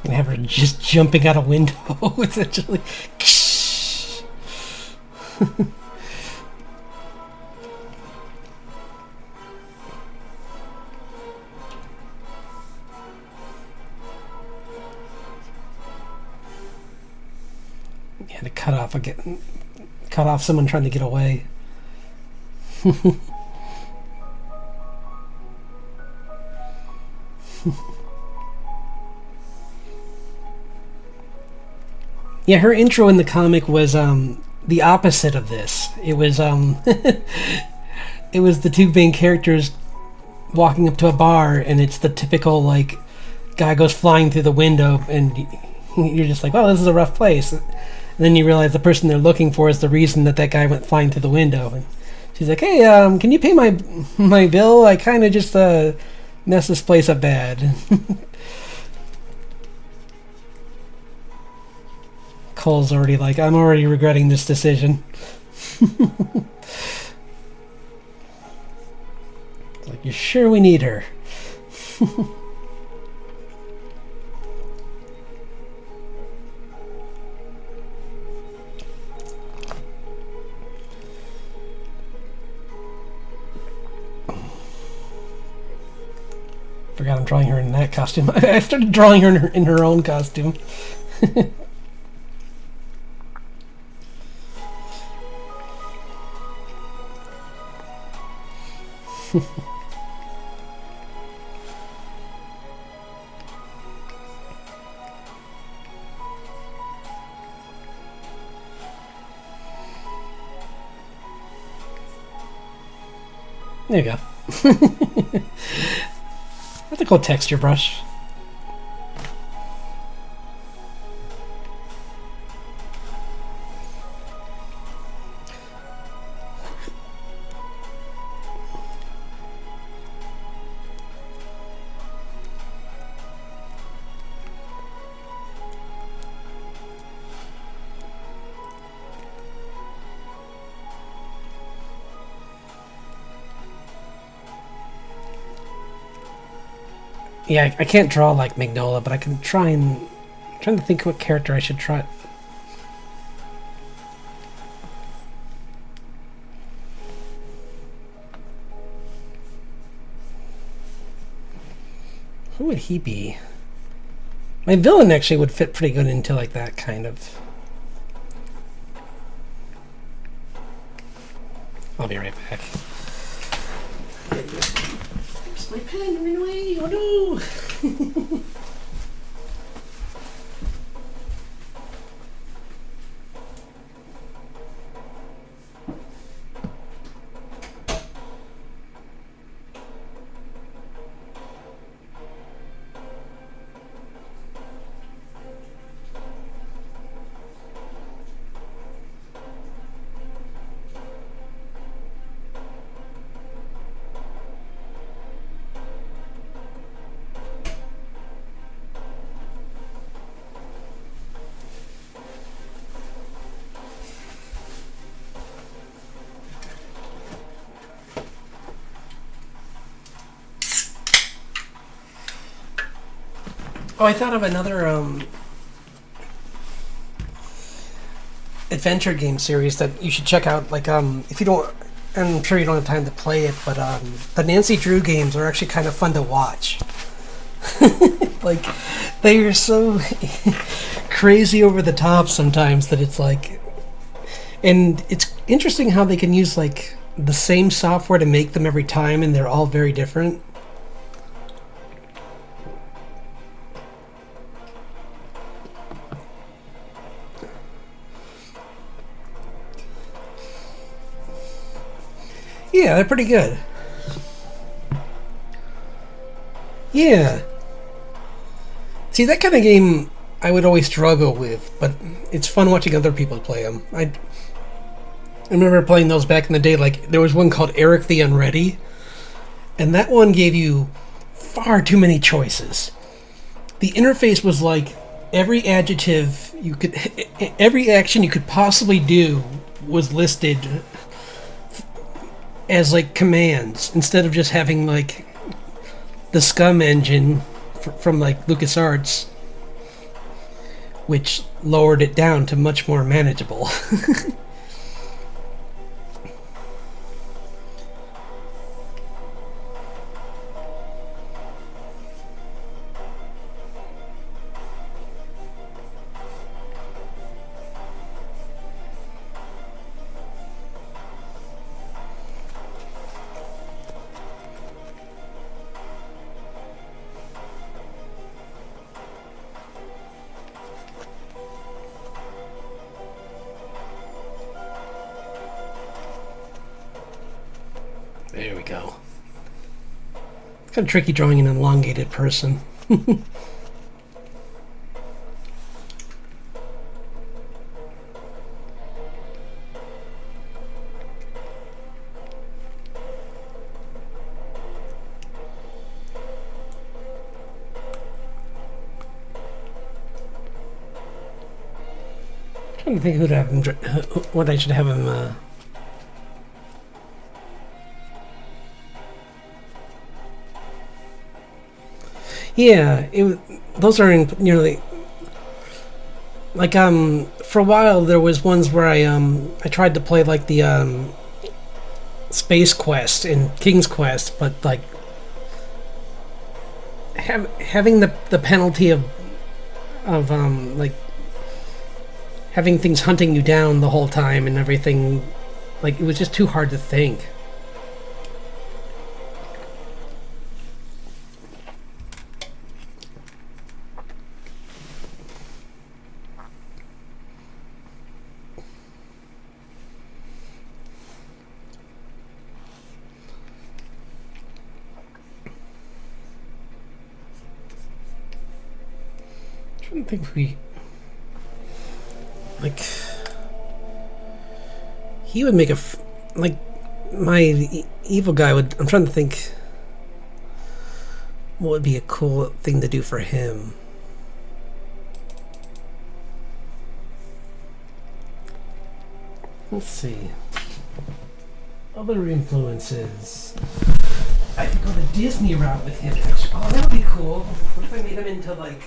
And have her just jumping out a window, essentially. Yeah, to cut off someone trying to get away. Yeah, her intro in the comic was the opposite of this. It was it was the two main characters walking up to a bar, and it's the typical like guy goes flying through the window, and you're just like, "Oh, this is a rough place." And then you realize the person they're looking for is the reason that guy went flying through the window. And she's like, "Hey, can you pay my bill? I kind of just messed this place up bad." Cole's already like, I'm already regretting this decision. Like, you sure we need her? Forgot I'm drawing her in that costume. I started drawing her in her own costume. There you go. That's a cool texture brush. Yeah, I can't draw like Magnola, but I can try and... I'm trying to think what character I should try. Who would he be? My villain actually would fit pretty good into like that kind of... I'll be right back. There's my pen ran away. Oh no! Oh, I thought of another adventure game series that you should check out. Like, if you don't, I'm sure you don't have time to play it, but the Nancy Drew games are actually kind of fun to watch. Like, they are so crazy over the top sometimes that it's like, and it's interesting how they can use like the same software to make them every time, and they're all very different. Yeah, they're pretty good. Yeah. See, that kind of game I would always struggle with, but it's fun watching other people play them. I remember playing those back in the day. Like, there was one called Eric the Unready, and that one gave you far too many choices. The interface was like every adjective you could, every action you could possibly do was listed as like commands instead of just having like the SCUM engine from like LucasArts, which lowered it down to much more manageable. There we go. It's kind of tricky drawing an elongated person. I'm trying to think who to have him, what I should have him. Yeah, those are nearly like for a while there was ones where I tried to play like the Space Quest and King's Quest, but like having the penalty of like having things hunting you down the whole time and everything, like it was just too hard to think. I don't think we like he would make like my evil guy would. I'm trying to think what would be a cool thing to do for him. Let's see. Other influences. I go the Disney route with him. Actually. Oh, that would be cool. What if I made him into like...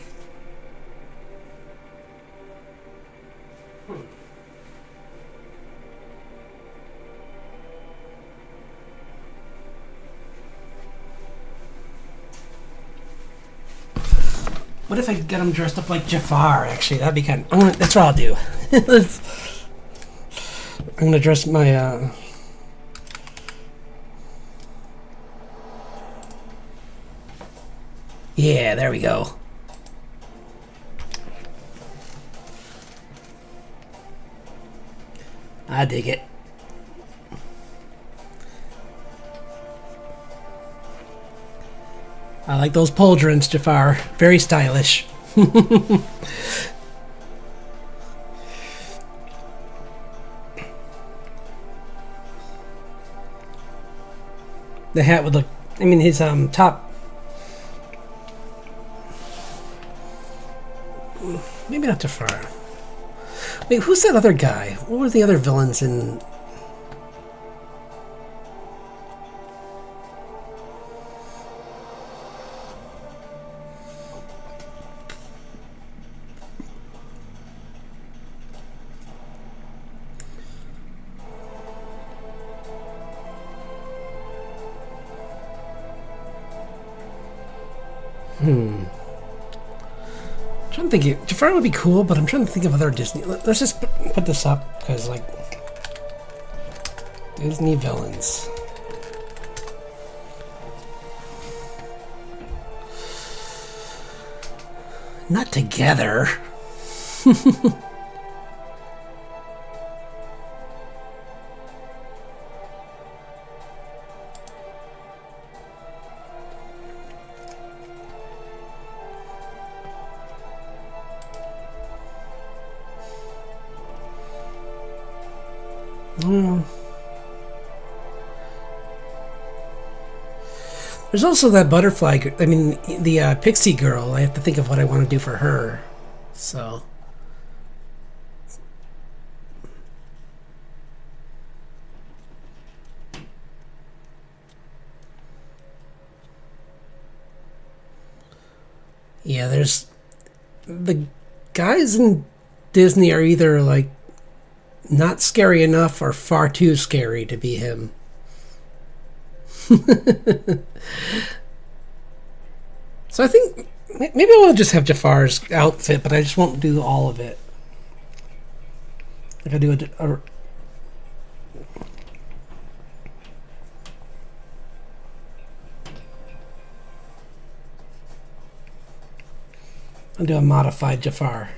What if I get him dressed up like Jafar? Actually, that'd be kind of... that's what I'll do. I'm gonna dress my... Yeah, there we go. I dig it. I like those pauldrons, Jafar. Very stylish. The hat would look... I mean, his top... Maybe not Jafar. Wait, who's that other guy? What were the other villains in... I'm thinking Jafar would be cool, but I'm trying to think of other Disney. Let's just put this up because, like, Disney villains. Not together. There's also that butterfly. I mean, the pixie girl. I have to think of what I want to do for her. So. Yeah, there's... The guys in Disney are either, like, not scary enough or far too scary to be him. So I think maybe we'll just have Jafar's outfit, but I just won't do all of it. Like I do I'll do a modified Jafar.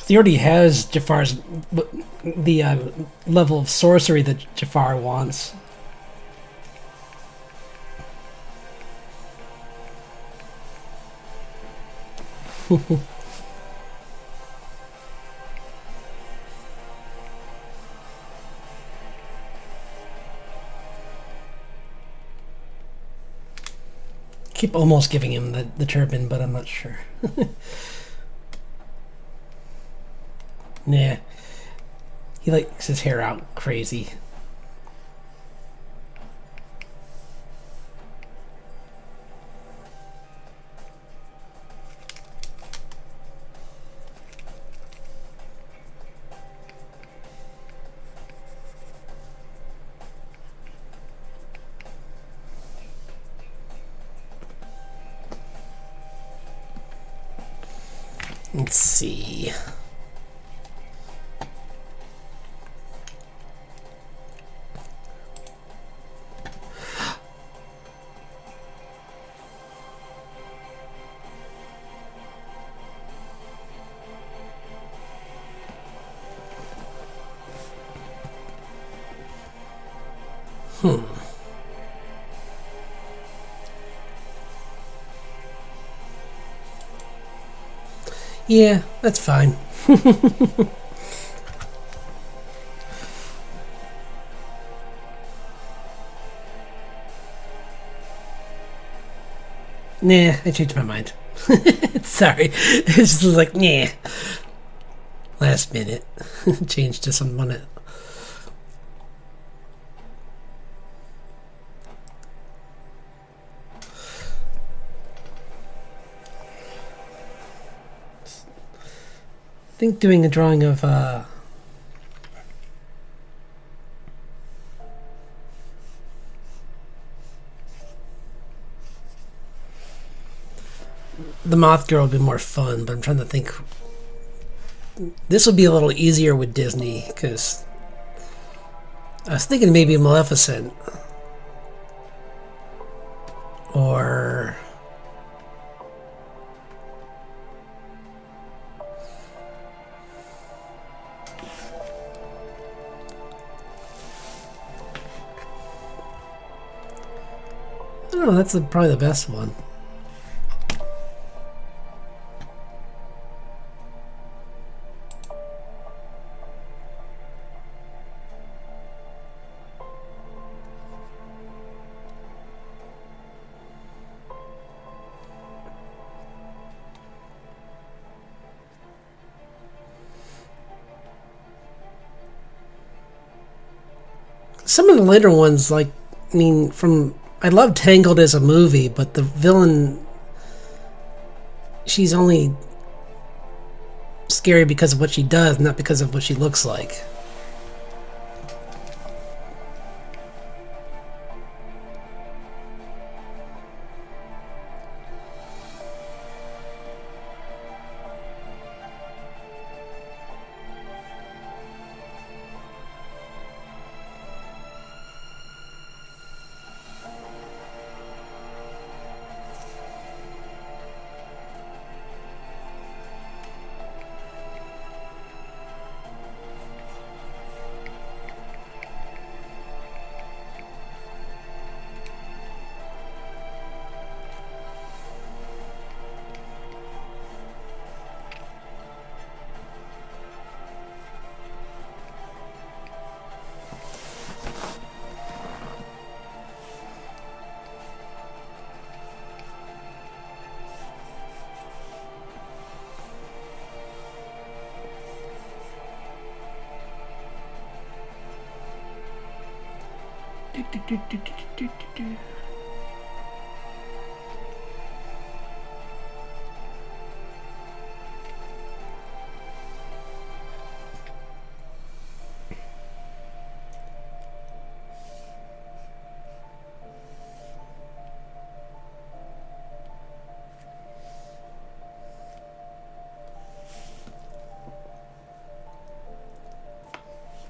He already has Jafar's the level of sorcery that Jafar wants. Keep almost giving him the turban, but I'm not sure. Nah. He likes his hair out crazy. Let's see. Yeah, that's fine. Nah, I changed my mind. Sorry. It's just like, nah. Last minute. Changed to someone else. I think doing a drawing of the Moth Girl would be more fun, but I'm trying to think. This would be a little easier with Disney, because I was thinking maybe Maleficent. Or... I don't know, that's probably the best one. Some of the later ones, like, I mean, I love Tangled as a movie, but the villain, she's only scary because of what she does, not because of what she looks like.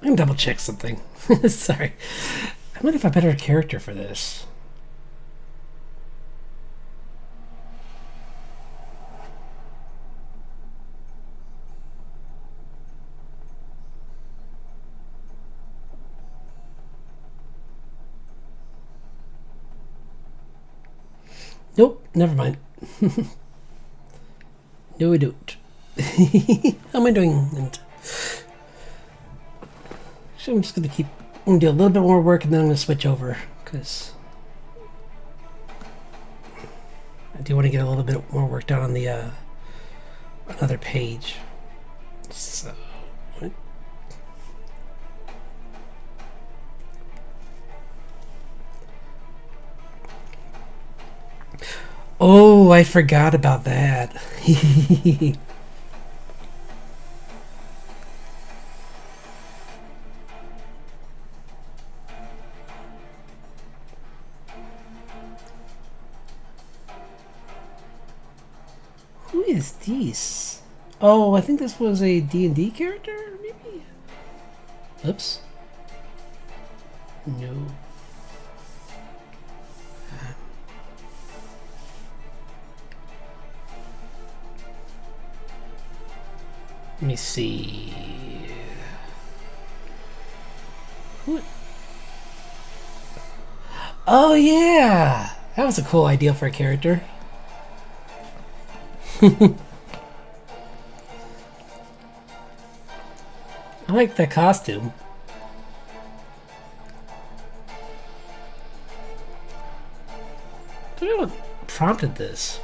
I can double check something. Sorry. I might have a better character for this. Nope, never mind. No, I don't. How am I doing? So I'm just going to I'm going to do a little bit more work and then I'm going to switch over, because I do want to get a little bit more work done on the another page. So... Oh, I forgot about that. Who is this? Oh, I think this was a D&D character, maybe? Oops. No. Let me see. What? Oh yeah, that was a cool idea for a character. I like that costume. I don't know what prompted this.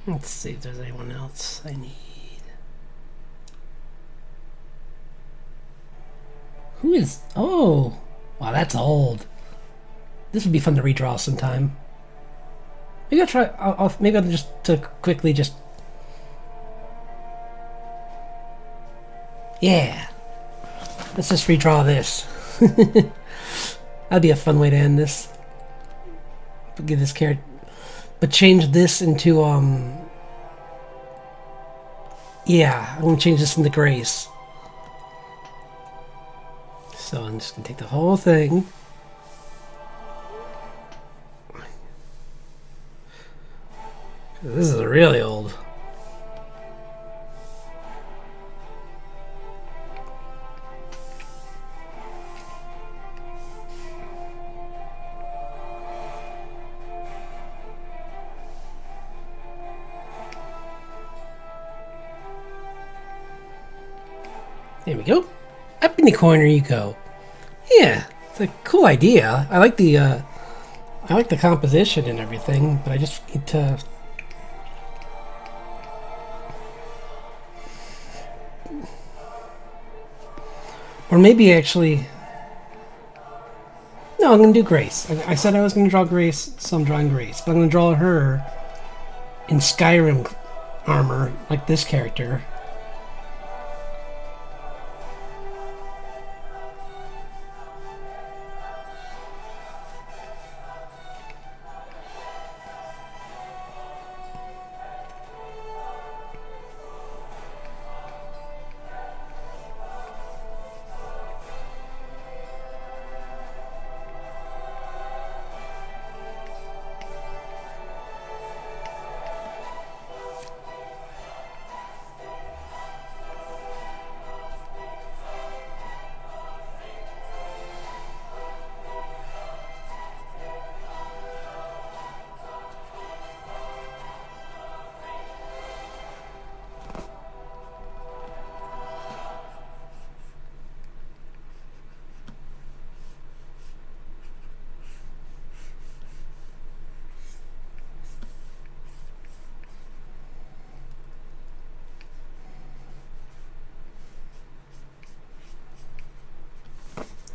Let's see if there's anyone else I need. Who is... Oh! Wow, that's old. This would be fun to redraw sometime. Maybe I'll try... maybe I'll just to quickly just... Yeah! Let's just redraw this. That'd be a fun way to end this. Give this character... But change this into, yeah, I'm going to change this into Grace. So I'm just going to take the whole thing. This is really old. There we go. Up in the corner you go. Yeah, it's a cool idea. I like the composition and everything, but I just need to... Or maybe actually... No, I'm going to do Grace. I said I was going to draw Grace, so I'm drawing Grace. But I'm going to draw her in Skyrim armor, like this character.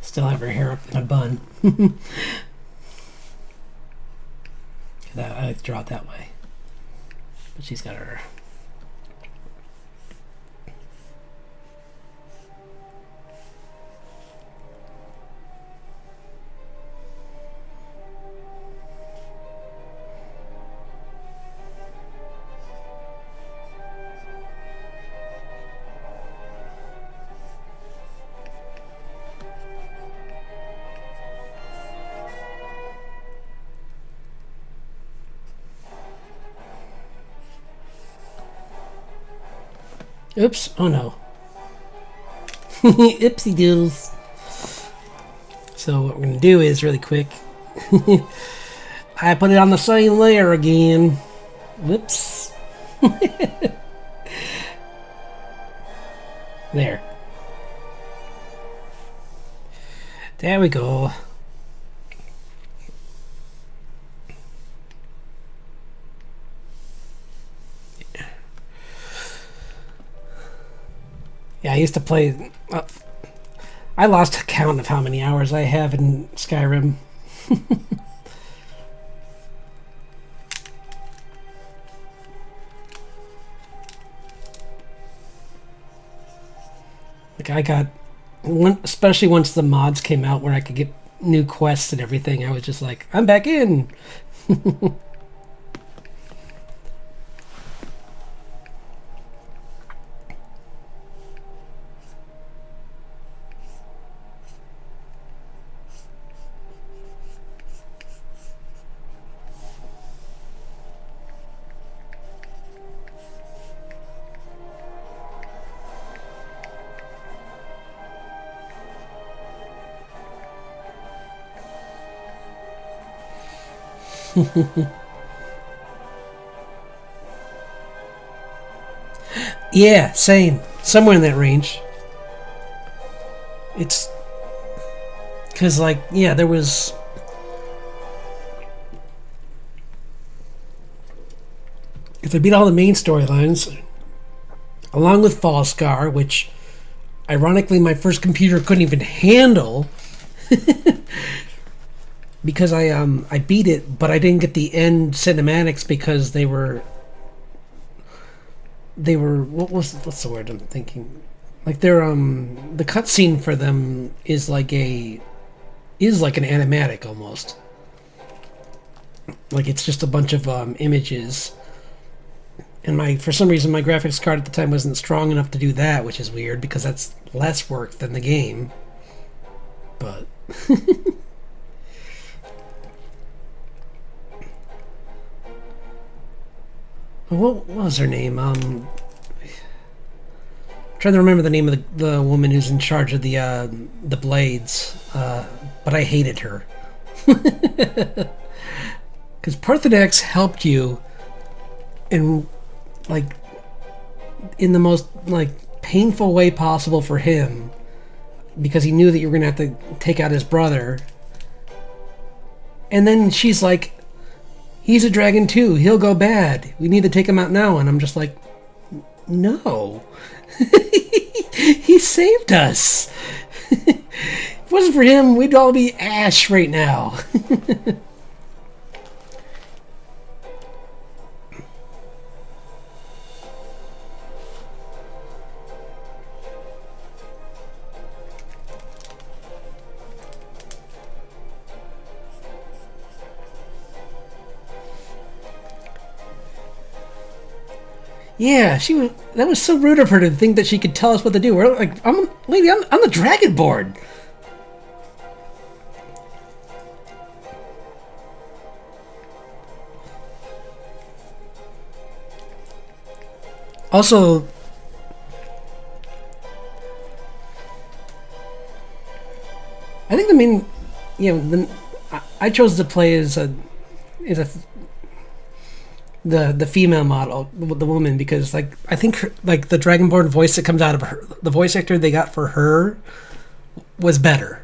Still have her hair up in a bun. I like to draw it that way. But she's got her... Oops. Oh no. Oopsie doodles. So what we're going to do is really quick. I put it on the same layer again. Whoops. There. There we go. Yeah, I used to play... I lost count of how many hours I have in Skyrim. Like I got... especially once the mods came out where I could get new quests and everything, I was just like, I'm back in. Yeah, same. Somewhere in that range. It's because, like, yeah, there was. If I beat all the main storylines, along with Fallscar, which, ironically, my first computer couldn't even handle, because I beat it, but I didn't get the end cinematics because they were what's the word I'm thinking? Like they're the cutscene for them is like an animatic almost. Like it's just a bunch of images. And for some reason my graphics card at the time wasn't strong enough to do that, which is weird because that's less work than the game. But what was her name? Trying to remember the name of the woman who's in charge of the blades, but I hated her because Parthenax helped you in the most painful way possible for him because he knew that you were gonna have to take out his brother, and then she's like, he's a dragon too, he'll go bad, we need to take him out now, and I'm just like, no. He saved us. If it wasn't for him, we'd all be ash right now. Yeah, that was so rude of her to think that she could tell us what to do. We're like, lady, I'm the Dragonborn. Also, I think I chose to play as the female model, the woman, because I think the Dragonborn voice that comes out of her, the voice actor they got for her, was better.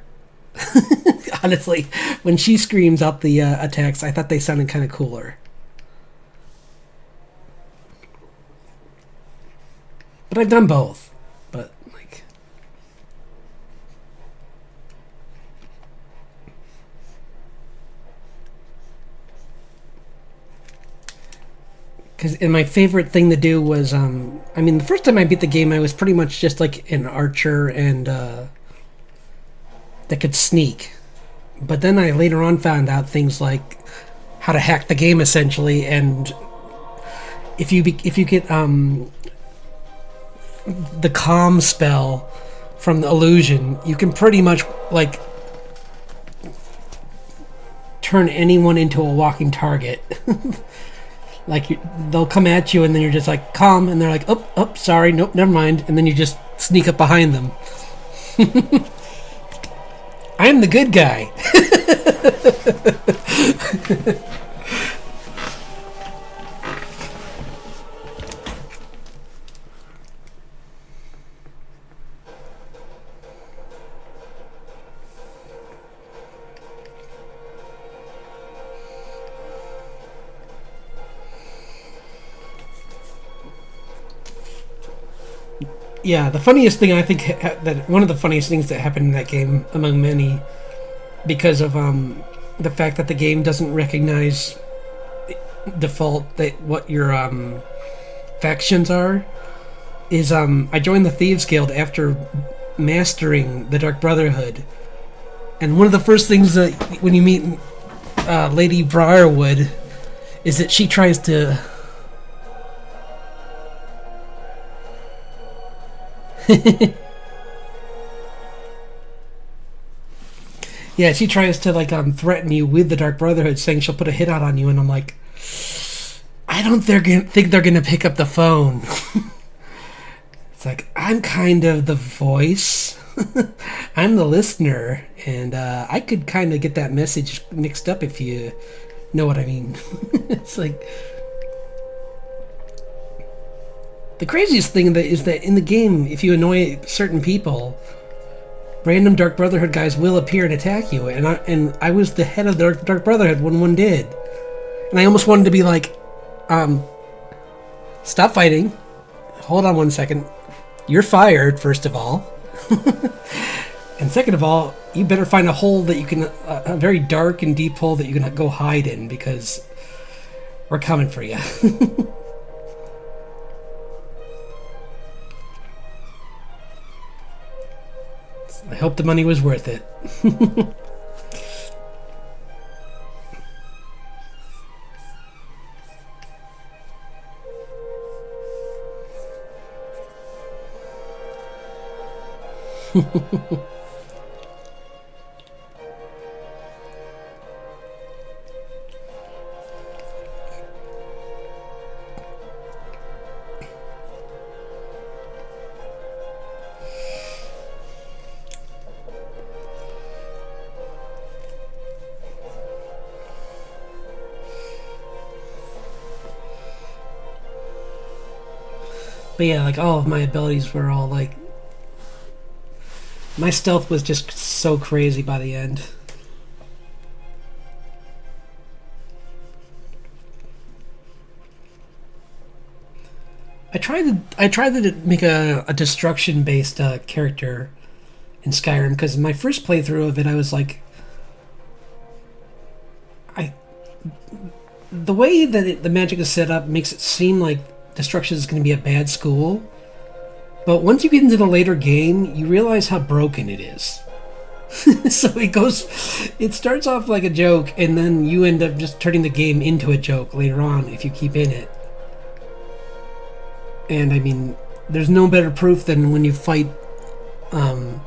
Honestly, when she screams out the attacks, I thought they sounded kind of cooler. But I've done both. But and my favorite thing to do was, the first time I beat the game, I was pretty much just like an archer and that could sneak. But then I later on found out things like how to hack the game essentially, and if you get the calm spell from the illusion, you can pretty much turn anyone into a walking target. They'll come at you and then you're just like, calm, and they're like, oh, sorry, nope, never mind, and then you just sneak up behind them. I'm the good guy. Yeah, the funniest thing I think that one of the funniest things that happened in that game, among many, because of the fact that the game doesn't recognize default that what your factions are, is I joined the Thieves Guild after mastering the Dark Brotherhood, And one of the first things that when you meet Lady Briarwood is that she tries to. Yeah, she tries to like threaten you with the Dark Brotherhood, saying she'll put a hit out on you, and I'm like, I don't think they're gonna pick up the phone. It's like I'm kind of the voice, I'm the listener, and I could kind of get that message mixed up if you know what I mean. It's like the craziest thing is that in the game, if you annoy certain people, random Dark Brotherhood guys will appear and attack you, and I was the head of the Dark Brotherhood when one did, and I almost wanted to be like, stop fighting, hold on 1 second, you're fired, first of all, and second of all, you better find a hole that you can, a very dark and deep hole that you can go hide in, because we're coming for you. I hope the money was worth it. But yeah, like all of my abilities were all like, my stealth was just so crazy by the end. I tried to make a destruction based character in Skyrim, because in my first playthrough of it, I was like, the way that the magic is set up makes it seem like destruction is going to be a bad school, but once you get into the later game, you realize how broken it is. So it starts off like a joke, and then you end up just turning the game into a joke later on if you keep in it. And I mean, there's no better proof than when you fight. Oh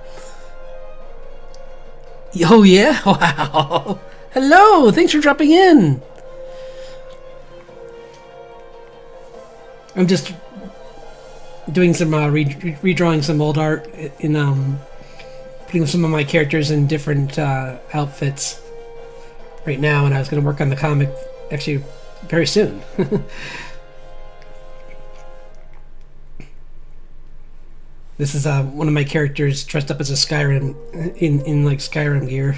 yeah! Wow! Hello! Thanks for dropping in! I'm just doing some redrawing some old art in putting some of my characters in different outfits right now, and I was going to work on the comic actually very soon. This is one of my characters dressed up as a Skyrim in like Skyrim gear.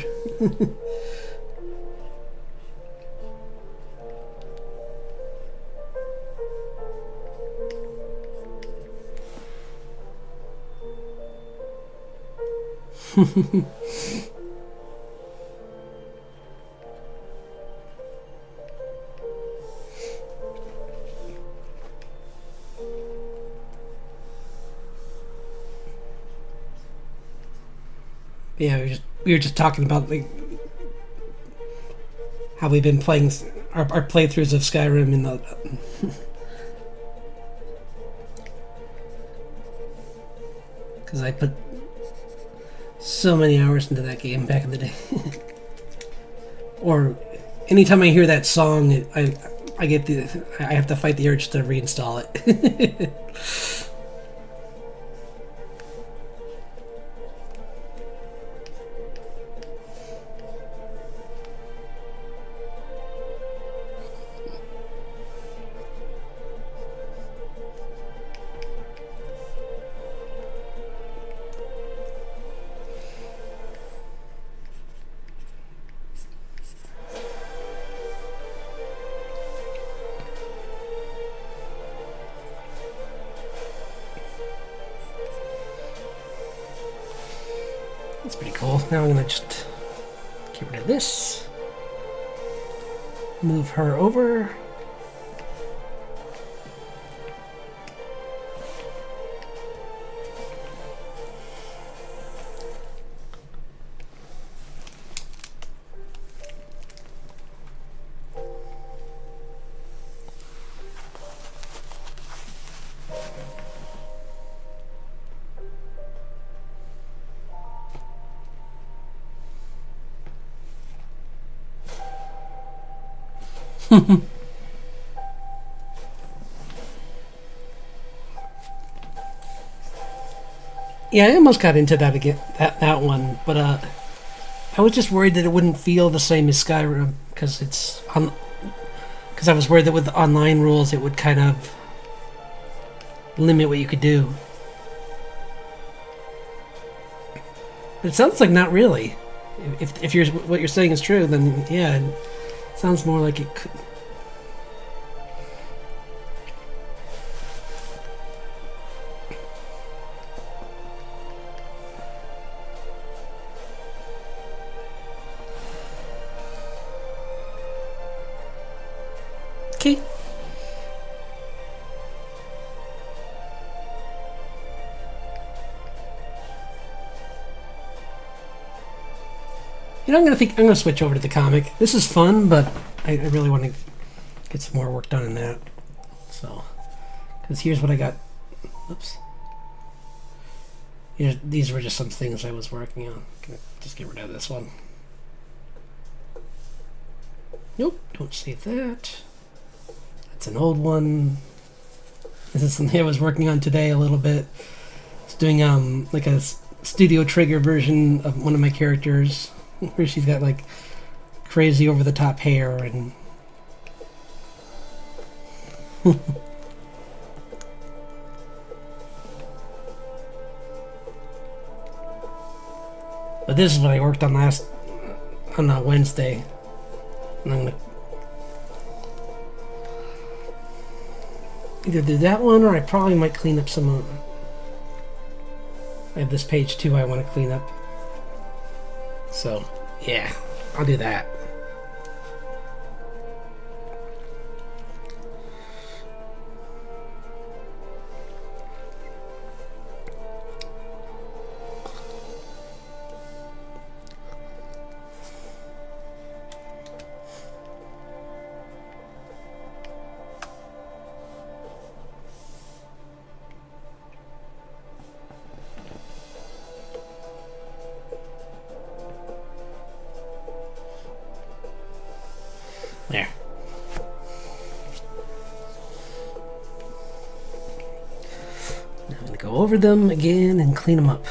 Yeah, we were just talking about like how we've been playing our playthroughs of Skyrim in the because I put so many hours into that game back in the day. Or anytime I hear that song, I have to fight the urge to reinstall it. That's pretty cool. Now I'm gonna just get rid of this. Move her over. Yeah, I almost got into that again, that one, but I was just worried that it wouldn't feel the same as Skyrim because it's on. Because I was worried that with the online rules, it would kind of limit what you could do. But it sounds like not really. If you're what you're saying is true, then yeah, it sounds more like it could. Okay. You know, I'm gonna switch over to the comic. This is fun, but I really want to get some more work done in that. So, because here's what I got. Oops. These were just some things I was working on. Gonna just get rid of this one. Nope, don't save that. That's an old one. This is something I was working on today a little bit. It's doing like a Studio Trigger version of one of my characters, where she's got like crazy over the top hair and but this is what I worked on on Wednesday. And I'm gonna either do that one or I probably might clean up some I have this page too I want to clean up. So, yeah, I'll do that. There. Now I'm going to go over them again and clean them up.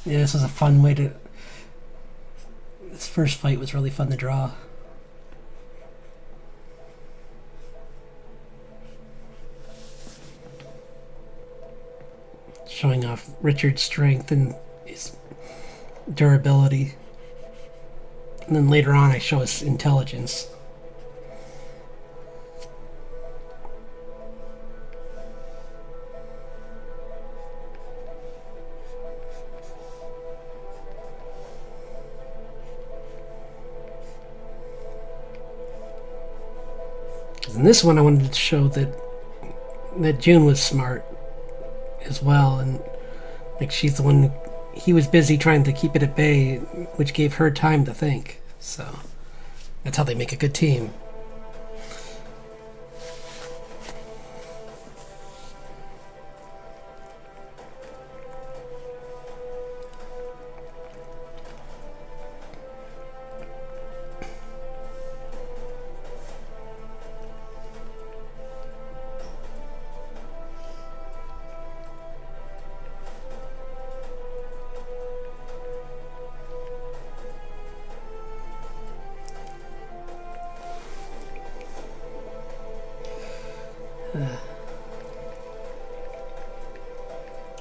Yeah, this was a fun way to... This first fight was really fun to draw. Showing off Richard's strength and his durability. And then later on I show his intelligence. In this one, I wanted to show that June was smart as well, and like she's the one. He was busy trying to keep it at bay, which gave her time to think. So that's how they make a good team.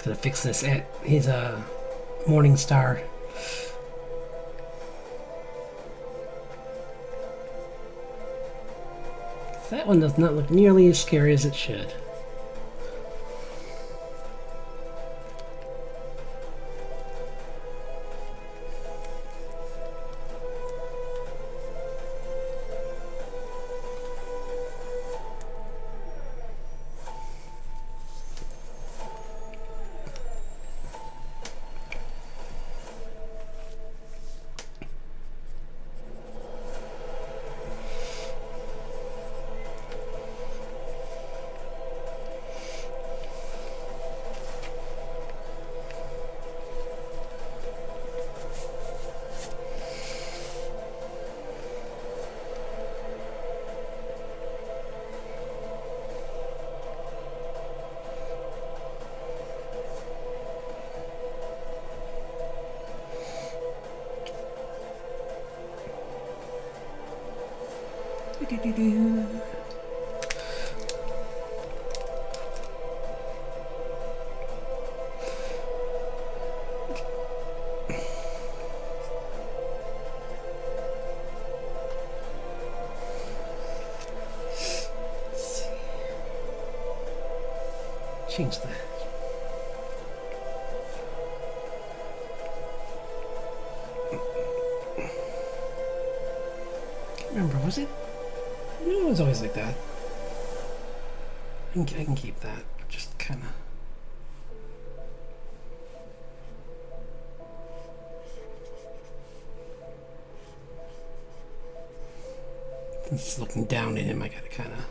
Gonna fix this. He's a Morning Star. That one does not look nearly as scary as it should. Change that. Can't remember, was it? No, it was always like that. I can keep that. Just kind of. Just looking down at him, I gotta kind of.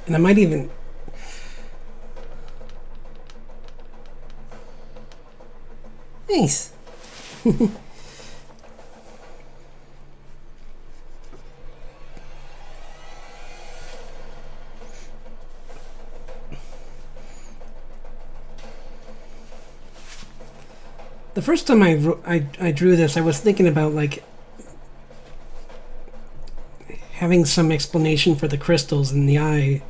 And I might even... Nice. The first time I drew this, I was thinking about, like, having some explanation for the crystals in the eye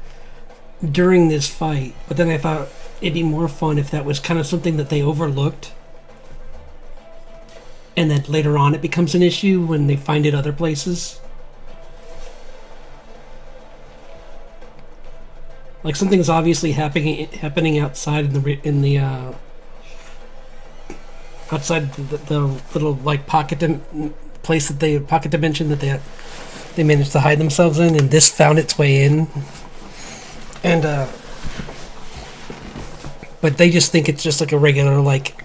during this fight, but then I thought it'd be more fun if that was kind of something that they overlooked, and that later on it becomes an issue when they find it other places. Like something's obviously happening outside outside the little like pocket dimension that they managed to hide themselves in, and this found its way in. And but they just think it's just like a regular like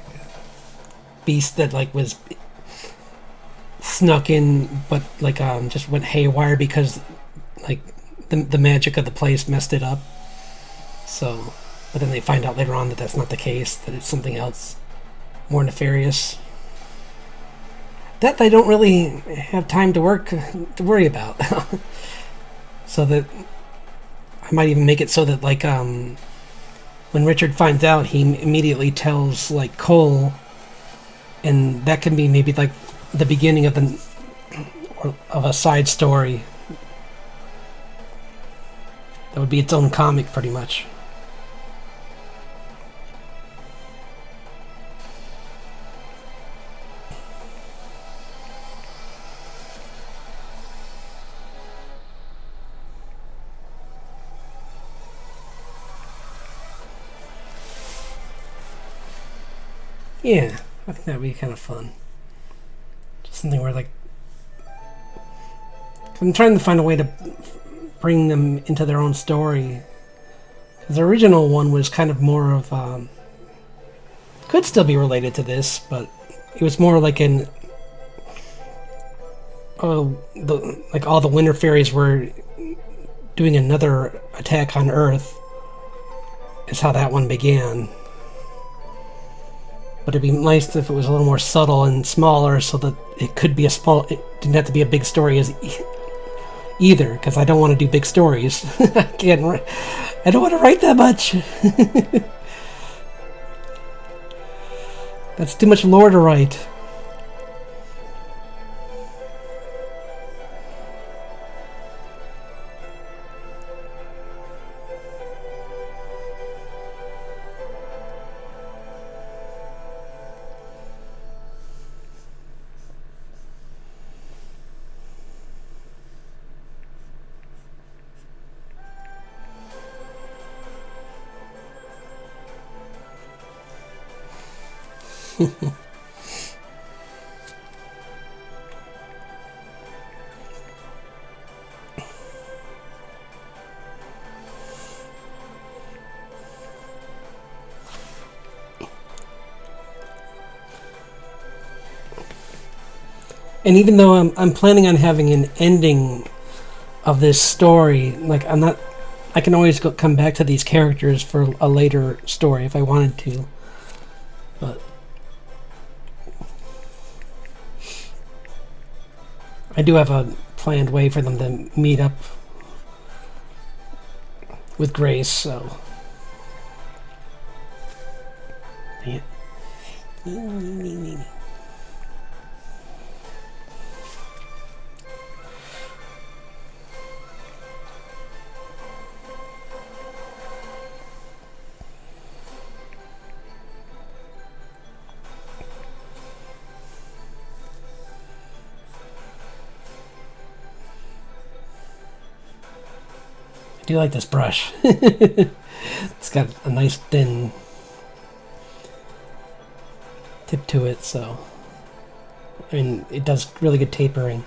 beast that like was snuck in, but like just went haywire because like the magic of the place messed it up. So, but then they find out later on that that's not the case, that it's something else more nefarious that they don't really have time to worry about. So that I might even make it so that like when Richard finds out, he immediately tells like Cole, and that can be maybe like the beginning of a side story. That would be its own comic, pretty much. Yeah, I think that would be kind of fun. Just something where, like, I'm trying to find a way to bring them into their own story. Because the original one was kind of more of, could still be related to this, but it was more like like all the Winter Fairies were doing another attack on Earth, is how that one began. But it'd be nice if it was a little more subtle and smaller, so that it could be a small. It didn't have to be a big story as either, because I don't want to do big stories. I can't. I don't want to write that much. That's too much lore to write. And even though I'm planning on having an ending of this story, like I'm not, I can always come back to these characters for a later story if I wanted to. But I do have a planned way for them to meet up with Grace, so. Yeah. I do like this brush. It's got a nice thin tip to it, so I mean it does really good tapering.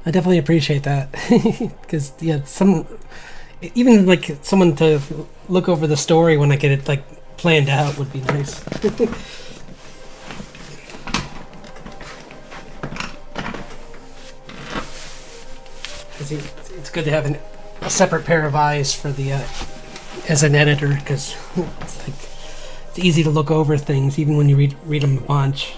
I definitely appreciate that, because yeah, even like someone to look over the story when I get it like planned out would be nice. It's good to have a separate pair of eyes for the as an editor, because it's easy to look over things even when you read them a bunch.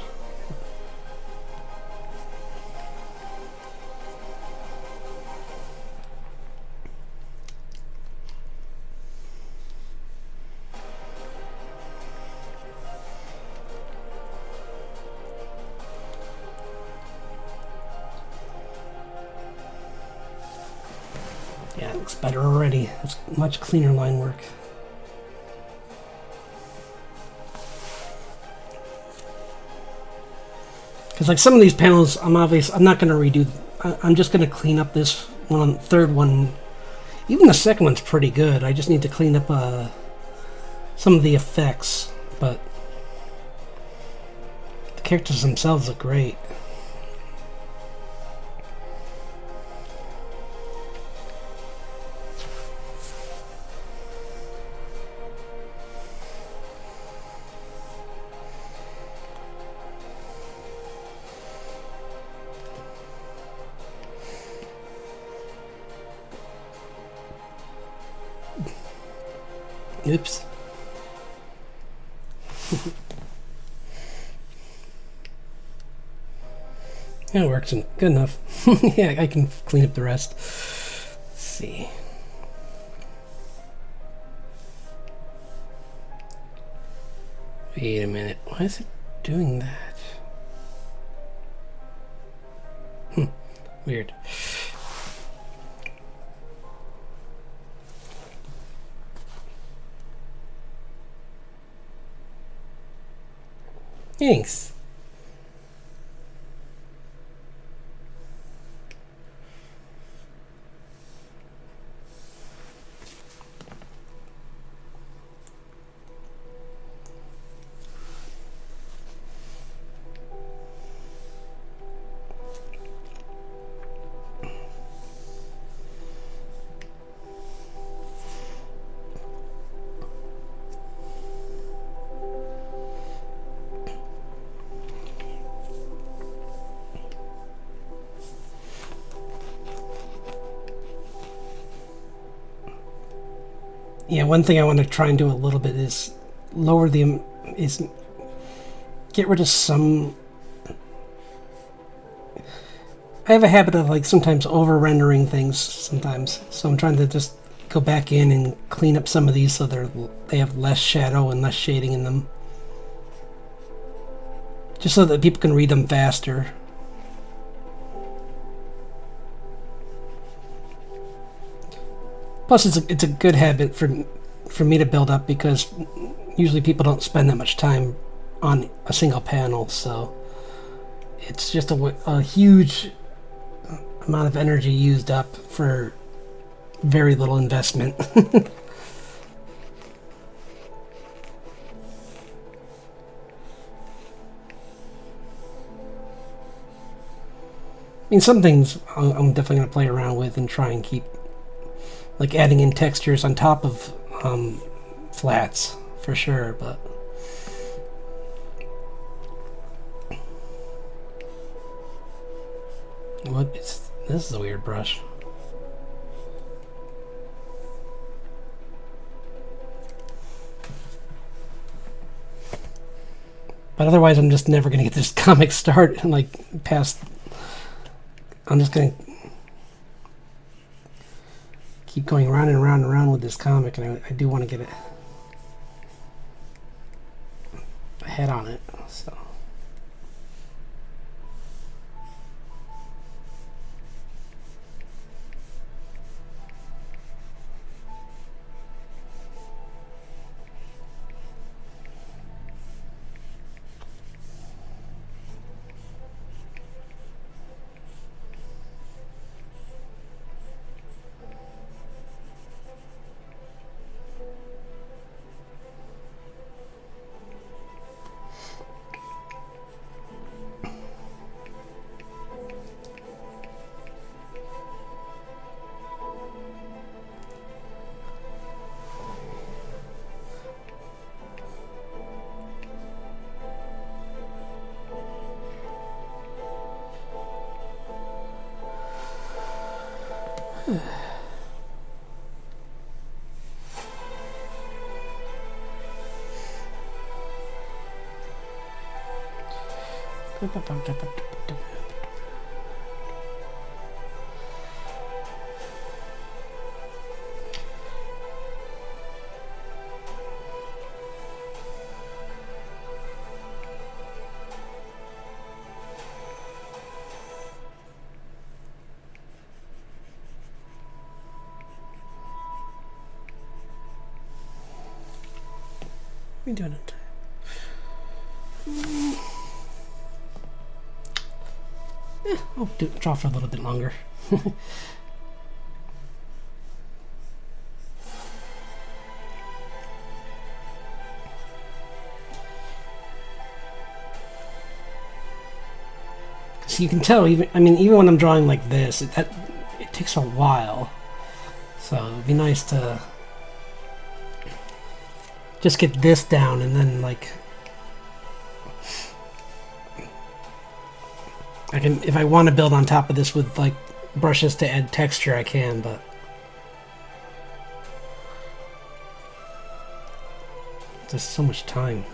Yeah, it looks better already. It's much cleaner line work. like some of these panels, I'm not going to redo. I'm just going to clean up this one on the third one. Even the second one's pretty good. I just need to clean up some of the effects, but the characters themselves look great. Oops. Yeah, it works. Good enough. Yeah, I can clean up the rest. Let's see. Wait a minute. Why is it doing that? Weird. Thanks. Yeah, one thing I want to try and do a little bit is get rid of some. I have a habit of like sometimes over rendering things sometimes, so I'm trying to just go back in and clean up some of these so they have less shadow and less shading in them, just so that people can read them faster. Plus, it's a good habit for me to build up because usually people don't spend that much time on a single panel, so it's just a huge amount of energy used up for very little investment. I mean, some things I'm definitely going to play around with and try and keep, like adding in textures on top of flats for sure, but this is a weird brush. But otherwise I'm just never gonna get this comic start and like past. I'm just gonna keep going around and around and around with this comic, and I do want to get a head on it, so. What are we doing on time? I'll draw for a little bit longer. So you can tell, even when I'm drawing like this, it takes a while. So it'd be nice to just get this down, and then like I can, if I want to build on top of this with like brushes to add texture, I can, but there's so much time.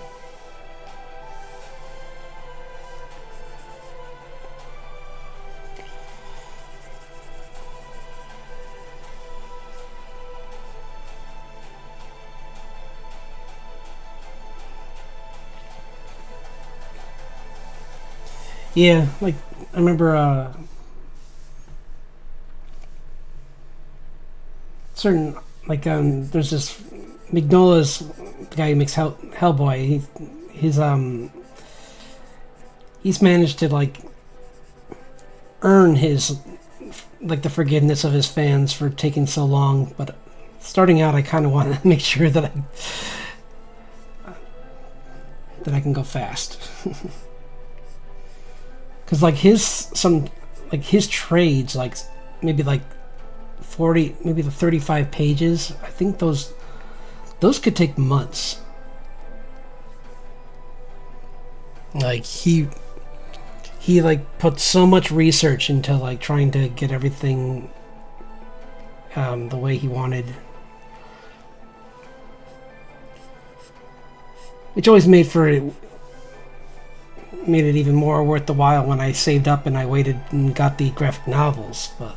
Yeah, like I remember certain like there's this Mignola's the guy who makes Hellboy. He's managed to like earn his like the forgiveness of his fans for taking so long. But starting out, I kind of want to make sure that I can go fast. Because like his trades, like maybe like 40, maybe the 35 pages. I think those could take months. Like he like put so much research into like trying to get everything the way he wanted, which always made it even more worth the while when I saved up and I waited and got the graphic novels, but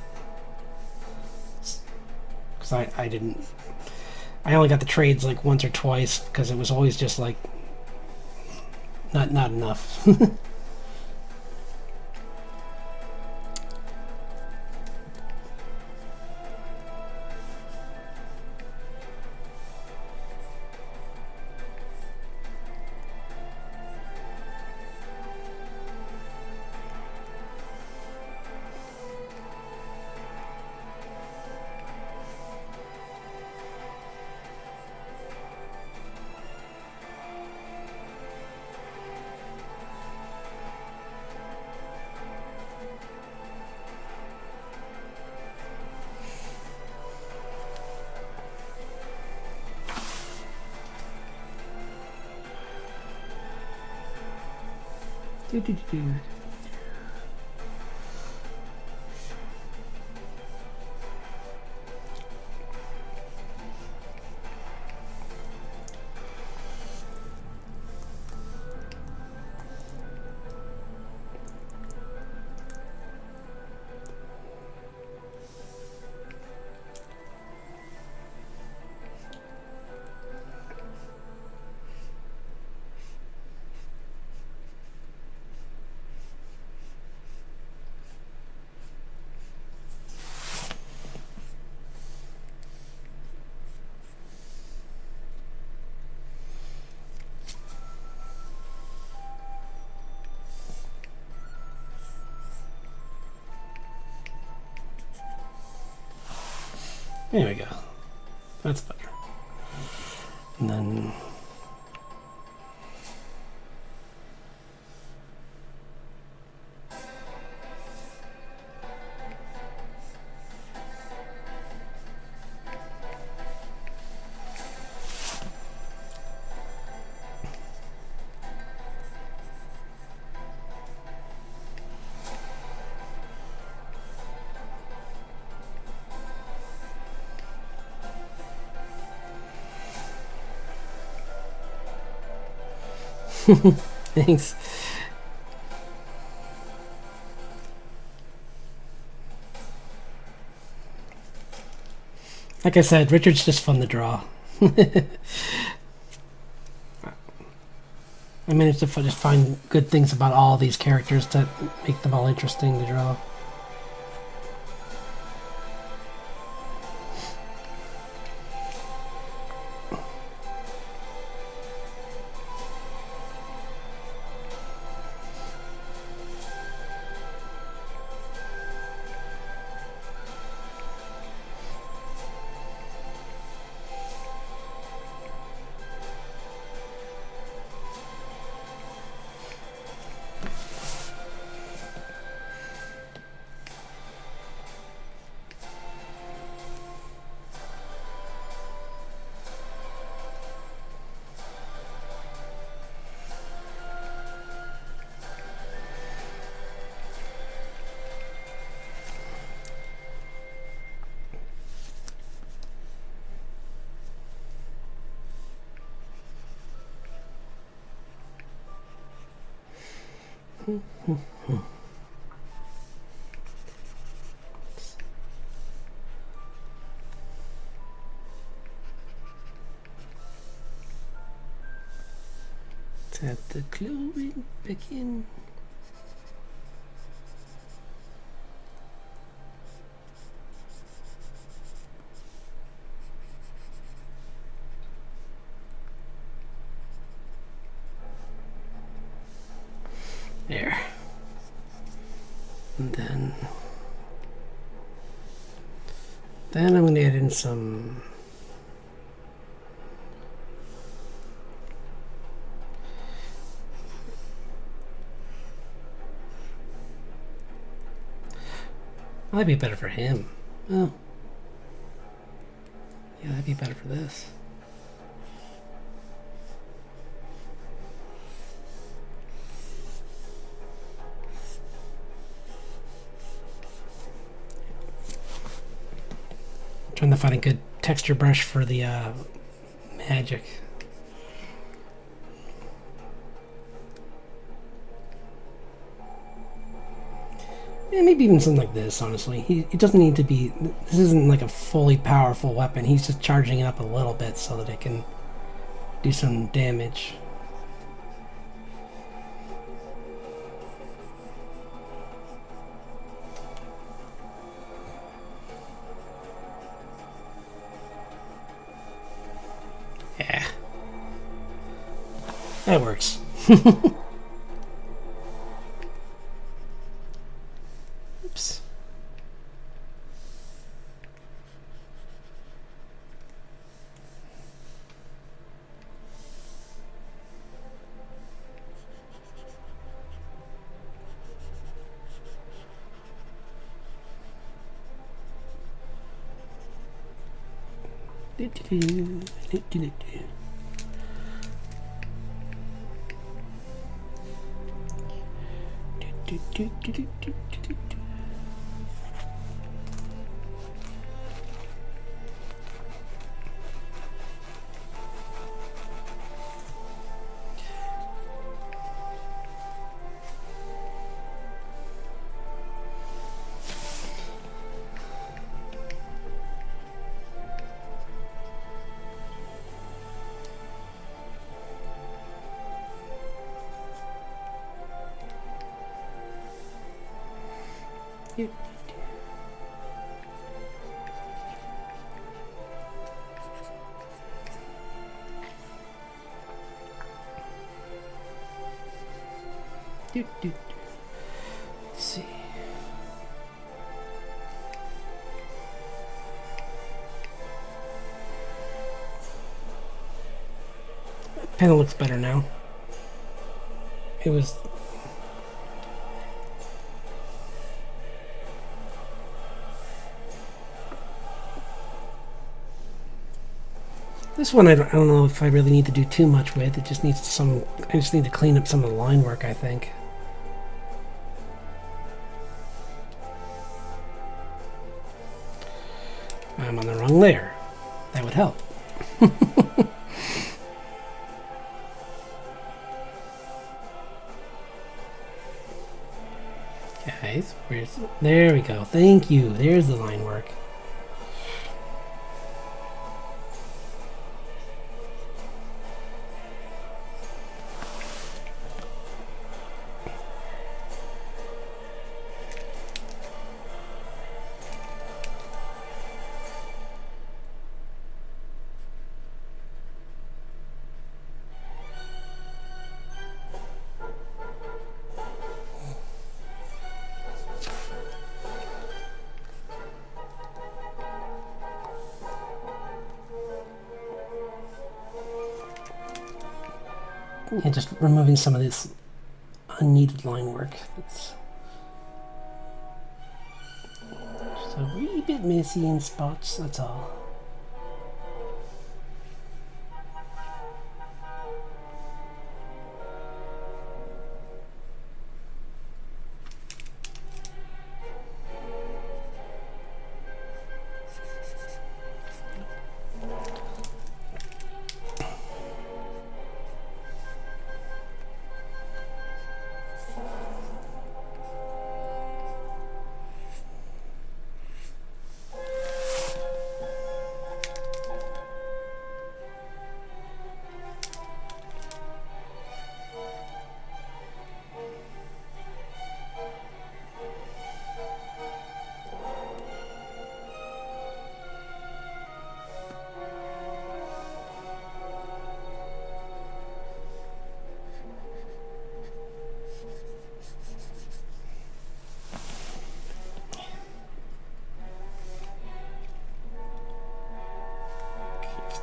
because I only got the trades like once or twice because it was always just like not enough. There we go. That's better. And then thanks. Like I said, Richard's just fun to draw. I managed to just find good things about all these characters to make them all interesting to draw. Tap the glowing back in. There. And then I'm going to add in some that'd be better for him. Oh. Yeah, that'd be better for this. Trying to find a good texture brush for the magic. Yeah, maybe even something like this, honestly. It doesn't need to be... This isn't like a fully powerful weapon. He's just charging it up a little bit so that it can do some damage. Yeah. That works. Oops. Let's see. Kind of looks better now. It was... This one I don't know if I really need to do too much with. It just needs some... I just need to clean up some of the line work, I think. I'm on the wrong layer. That would help. Guys, where's... There we go. Thank you. There's the line work. Yeah, just removing some of this unneeded line work. It's just a wee bit messy in spots, that's all.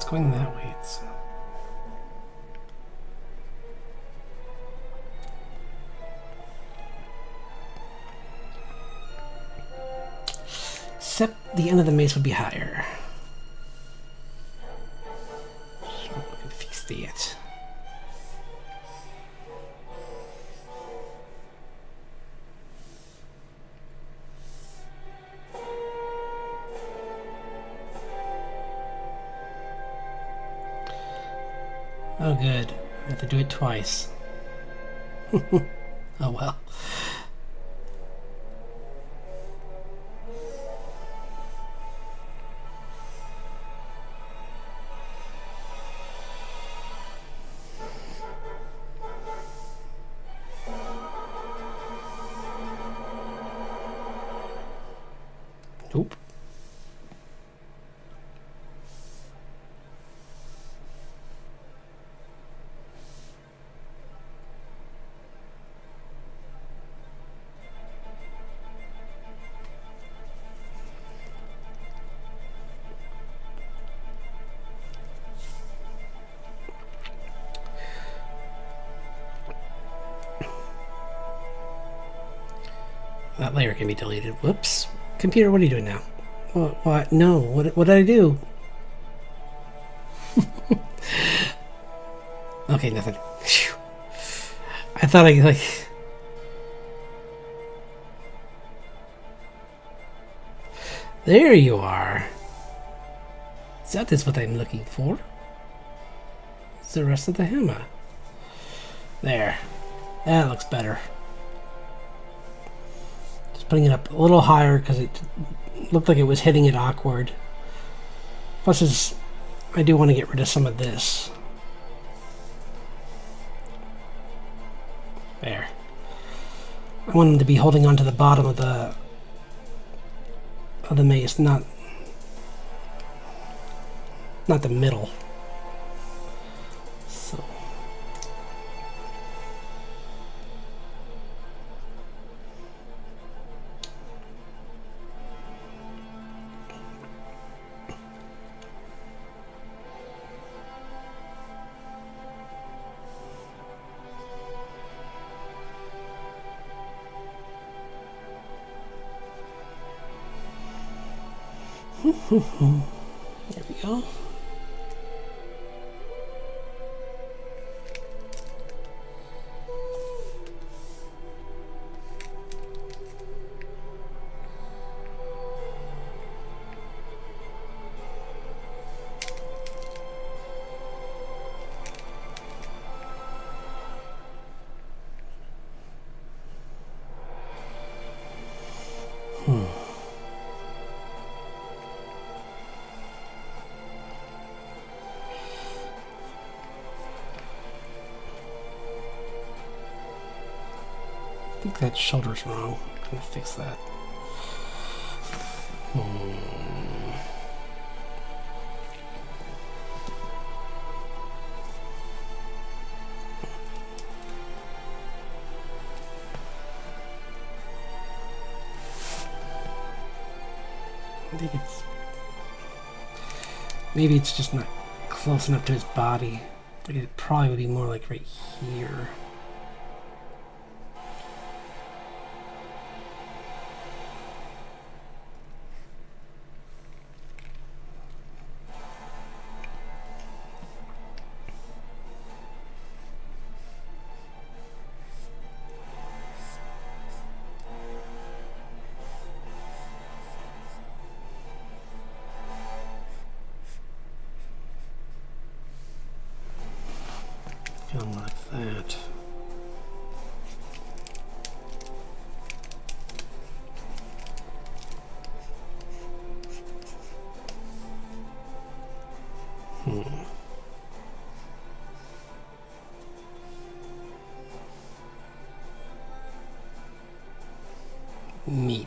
going that way. It's... Except the end of the maze would be higher. So we can fix that. Oh good, I have to do it twice. Oh well. Nope. That layer can be deleted. Whoops. Computer, what are you doing now? What? No. What did I do? Okay, nothing. Phew. I thought I, like... There you are. That is what I'm looking for. It's the rest of the hammer. There. That looks better. Putting it up a little higher because it looked like it was hitting it awkward. Plus, I do want to get rid of some of this. There. I want them to be holding on to the bottom of the maze, not the middle. So. There we go. I think that shoulder's wrong. I'm gonna fix that. I think maybe it's just not close enough to his body. I think it probably would be more like right here. Like that. Maybe.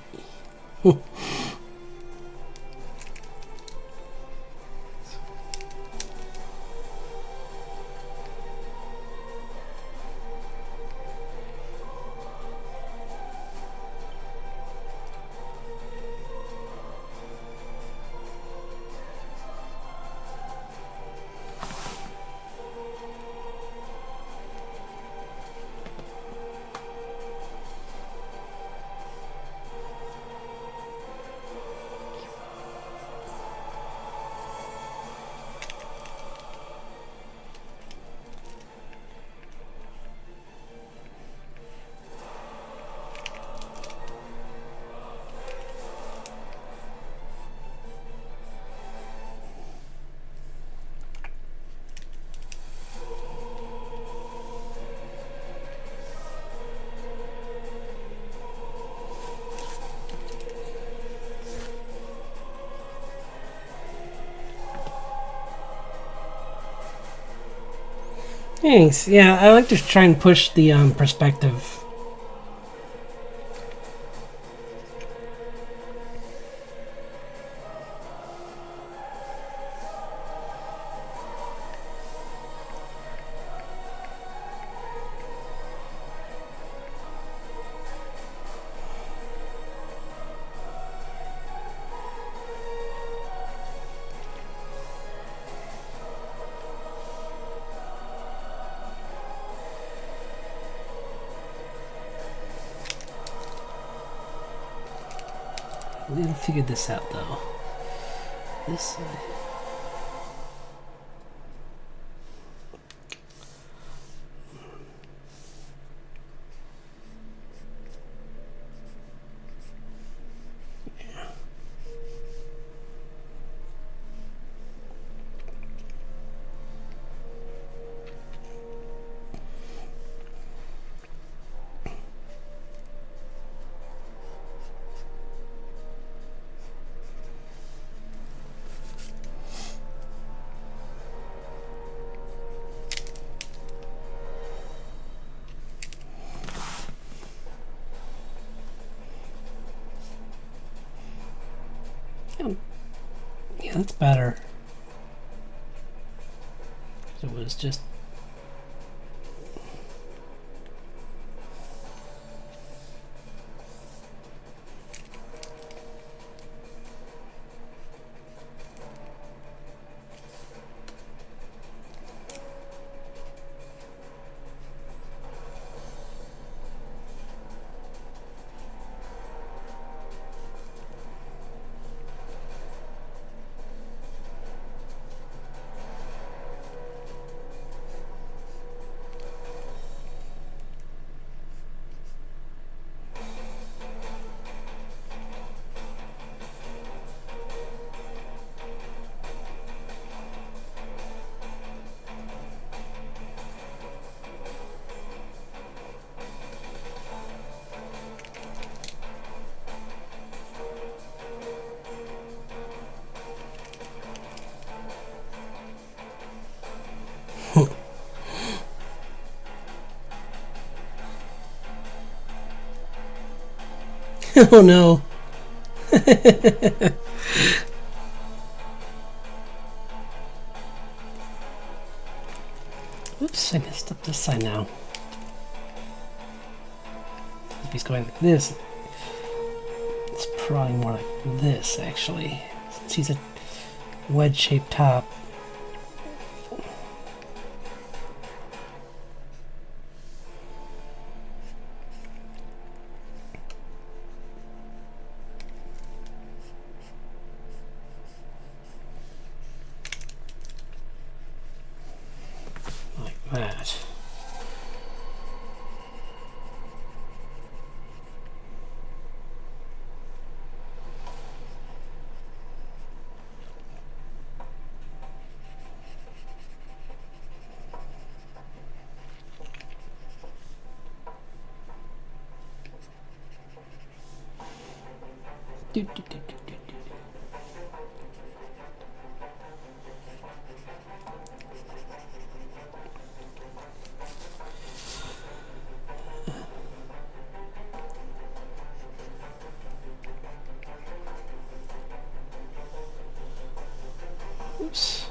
Thanks. Yeah, I like to try and push the perspective. We haven't figured this out though. This. Yeah, that's better. It was just. Oh no. Oops, I messed up this side now. If he's going like this, it's probably more like this actually. Since he's a wedge-shaped top. Like that. Do, do, do, do, do, do. Oops.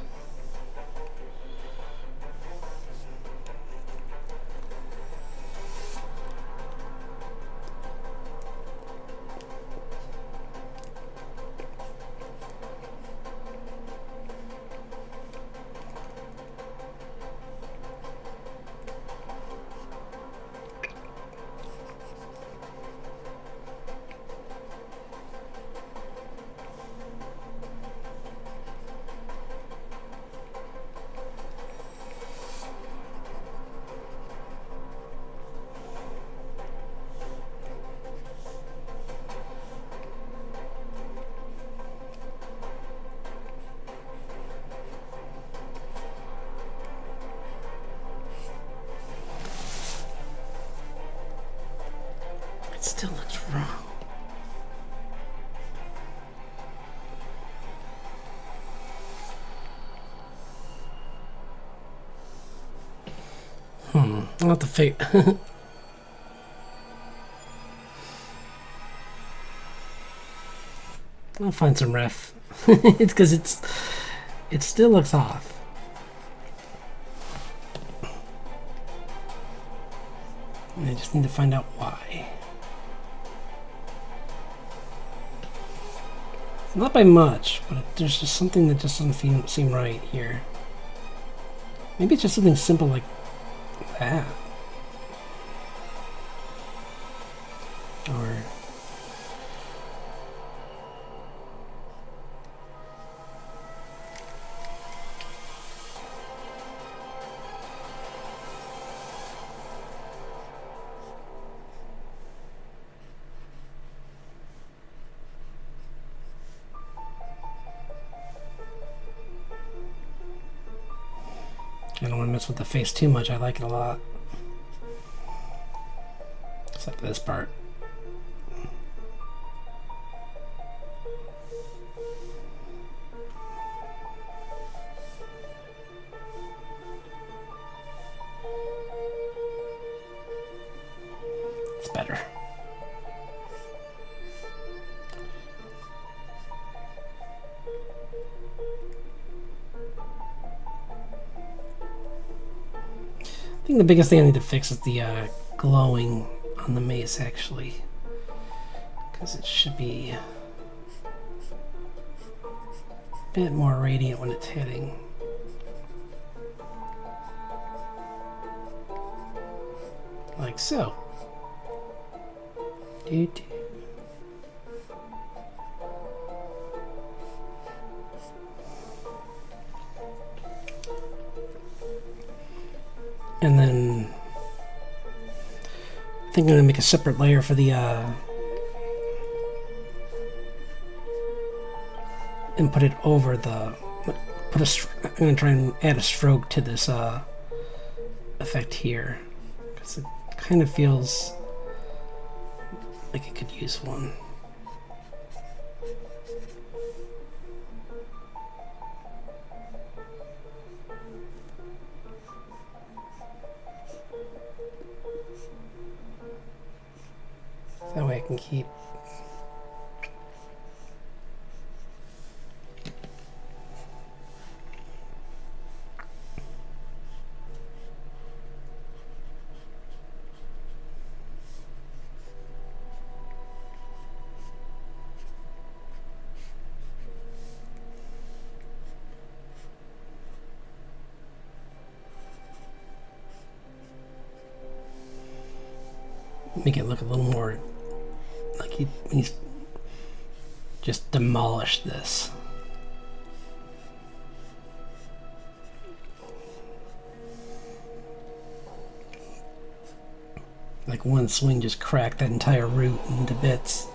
It still looks wrong. I'll have to figure. I'll find some ref. It's because it still looks off. And I just need to find out why. Not by much, but there's just something that just doesn't seem right here. Maybe it's just something simple like that. Or... I don't want to mess with the face too much. I like it a lot. Except this part. It's better. I think the biggest thing I need to fix is the glowing on the mace, actually, because it should be a bit more radiant when it's hitting. Like so. Doo-doo. And then I think I'm going to make a separate layer for the and put it over the I'm going to try and add a stroke to this effect here, because it kind of feels like it could use one. That way I can keep make it look a little more like he's just demolished this. Like one swing just cracked that entire root into bits.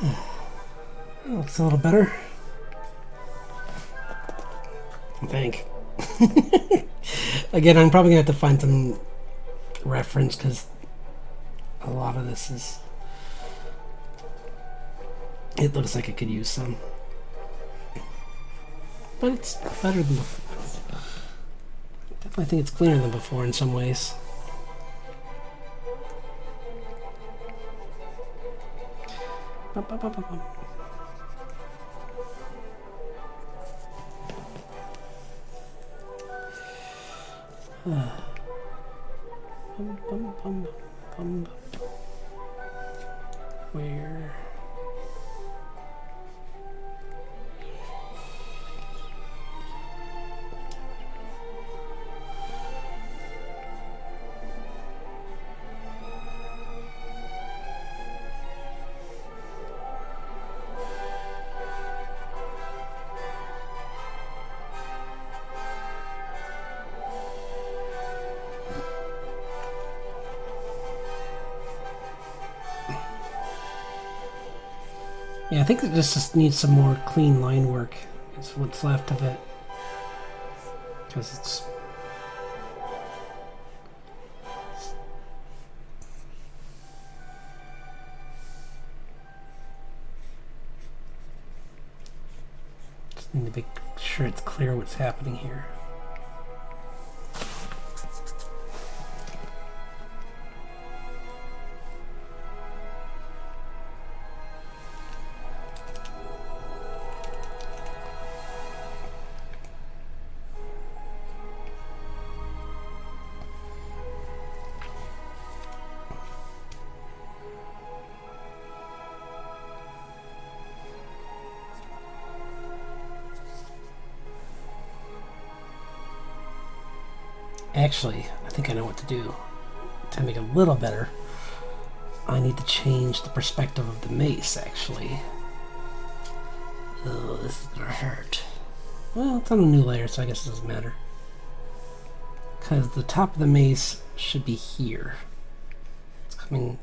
That looks a little better. I think. Again, I'm probably gonna have to find some reference because a lot of this is. It looks like it could use some, but it's better than before. Definitely think it's cleaner than before in some ways. Where? Yeah, I think it just needs some more clean line work. It's what's left of it. Because it's... Just need to make sure it's clear what's happening here. Actually, I think I know what to do. To make it a little better, I need to change the perspective of the mace, actually. Oh, this is gonna hurt. Well, it's on a new layer, so I guess it doesn't matter. Because the top of the mace should be here. It's coming...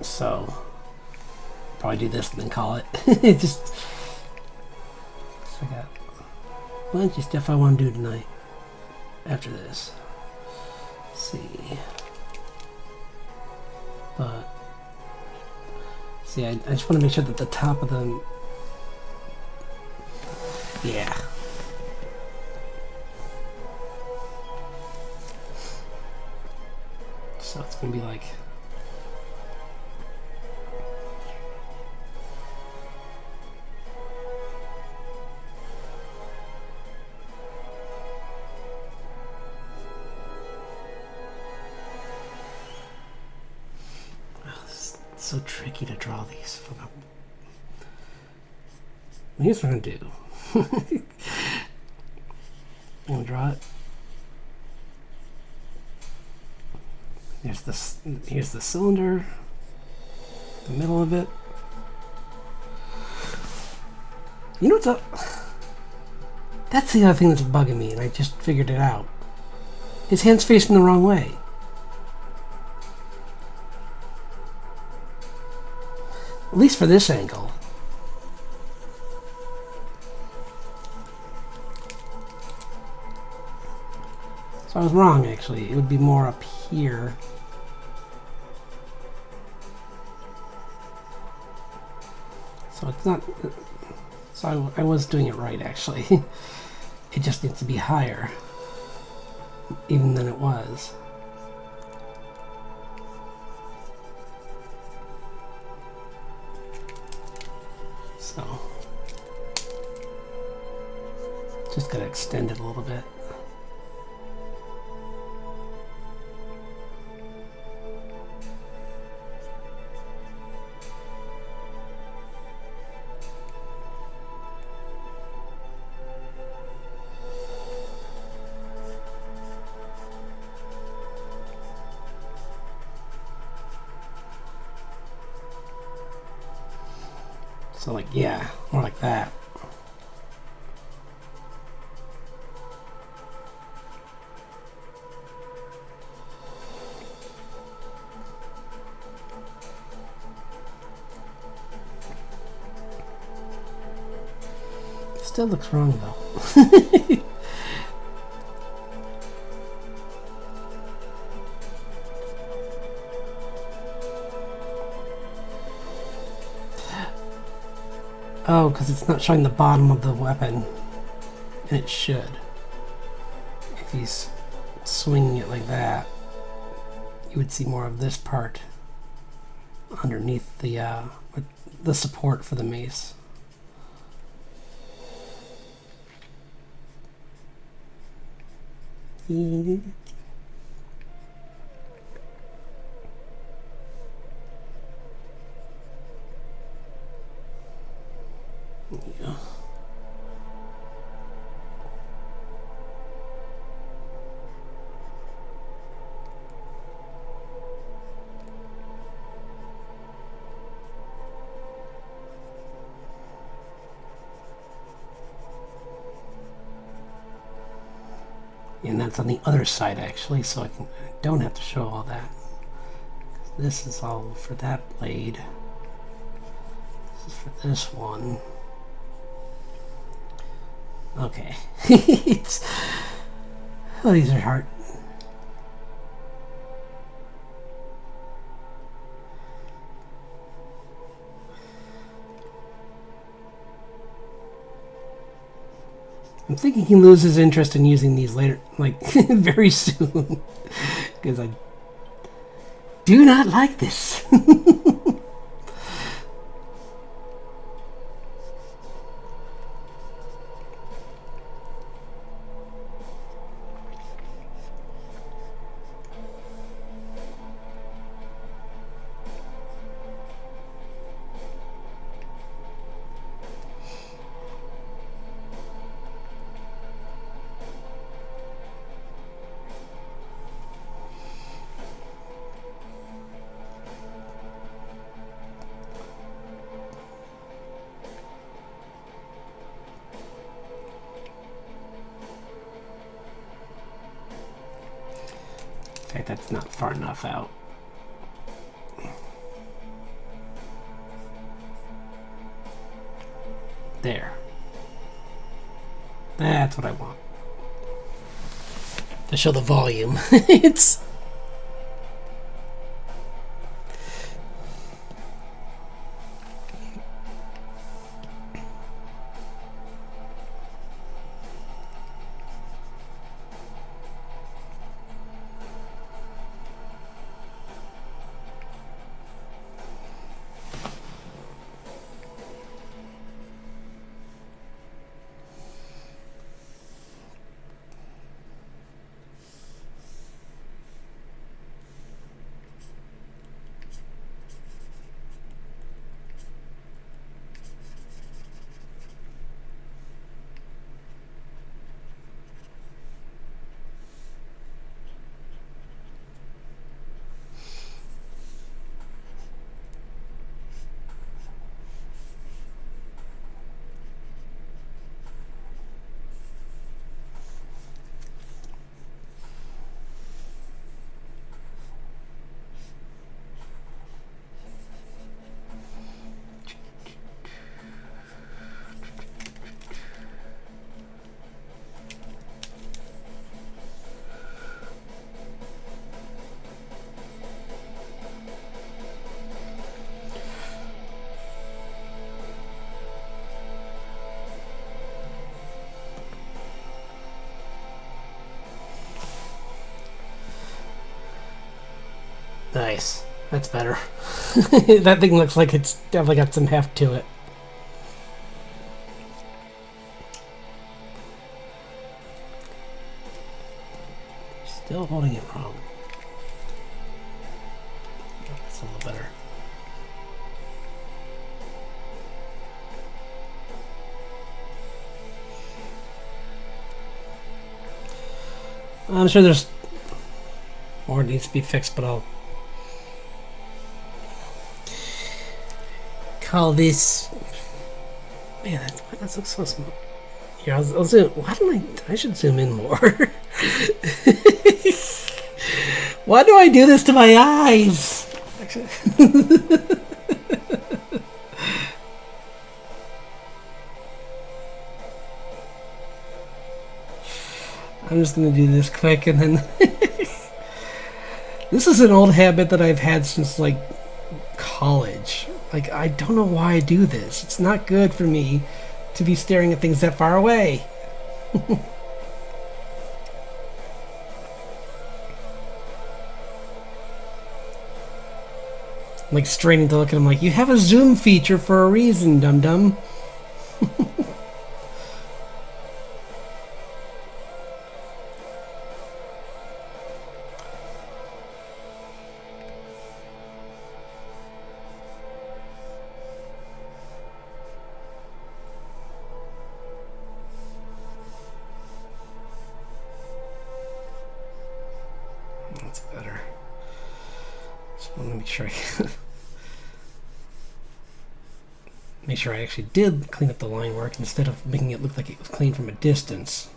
So... Probably do this and then call it. It just... So I got... Bunch of stuff I want to do tonight. After this. Let's see. But... See, I just want to make sure that the top of the... Yeah. So it's going to be like... so tricky to draw these from a... Here's what I'm gonna do. I'm gonna draw it. Here's the cylinder, the middle of it. You know what's up? That's the other thing that's bugging me, and I just figured it out. His hand's facing the wrong way. At least for this angle. So I was wrong, actually. It would be more up here. So it's not... So I was doing it right, actually. It just needs to be higher. Even than it was. So, just gotta extend it a little bit. So like, yeah, more like that. Still looks wrong though. Oh, because it's not showing the bottom of the weapon. And it should. If he's swinging it like that, you would see more of this part underneath the support for the mace. Yeah. And that's on the other side actually, so I don't have to show all that. This is all for that blade. This is for this one. Okay. Oh, these are hard. I'm thinking he loses interest in using these later, like, very soon. Because I do not like this. That's not far enough out. There. That's what I want. To show the volume. It's... Nice. That's better. That thing looks like it's definitely got some heft to it. Still holding it wrong. That's a little better. I'm sure there's more needs to be fixed, but I'll call this. Man, that looks so small. Here, I'll zoom. Why don't I should zoom in more. Why do I do this to my eyes? I'm just gonna do this quick and then... This is an old habit that I've had since, like, college. Like, I don't know why I do this. It's not good for me to be staring at things that far away. I'm, like, straining to look at him like, you have a zoom feature for a reason, dum-dum. That's better. Just want to make sure make sure I actually did clean up the line work instead of making it look like it was clean from a distance.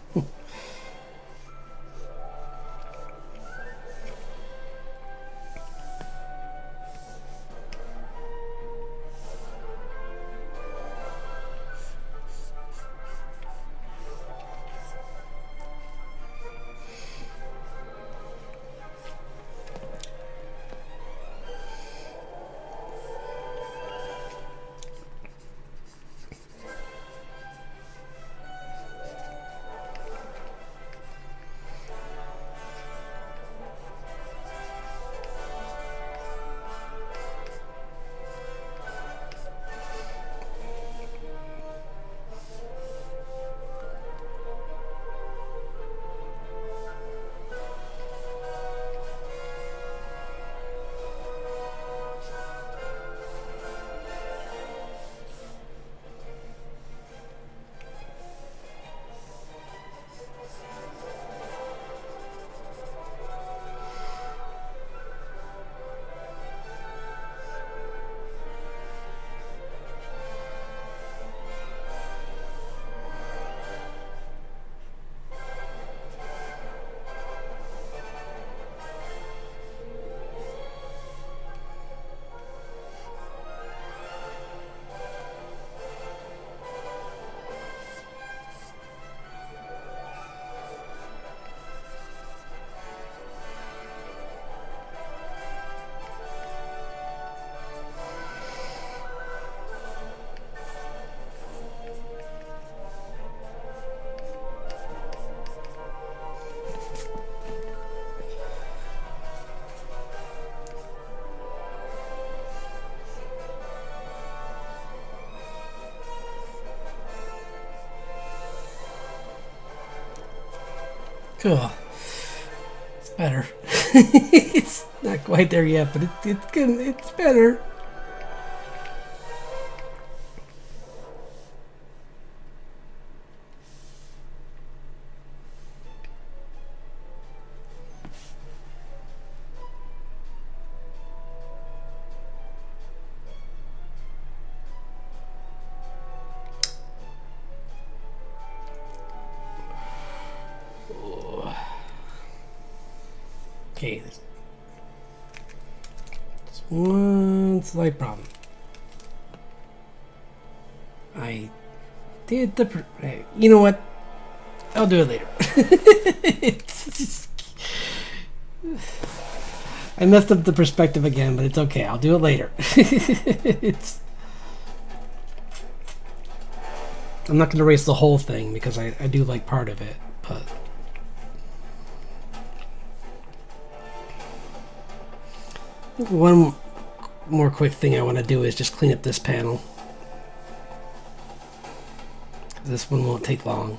Cool. It's better. It's not quite there yet, but it's better. Okay, there's one slight problem. I did the... You know what? I'll do it later. I messed up the perspective again, but it's okay. I'll do it later. I'm not going to erase the whole thing because I do like part of it, but... One more quick thing I want to do is just clean up this panel. This one won't take long.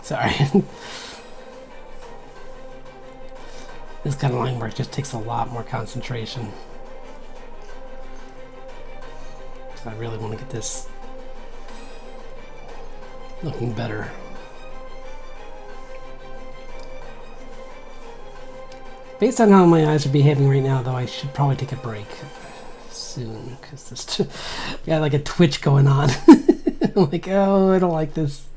Sorry. This kind of line work just takes a lot more concentration. So I really want to get this looking better. Based on how my eyes are behaving right now, though, I should probably take a break soon, because this got like a twitch going on. I'm like, oh, I don't like this.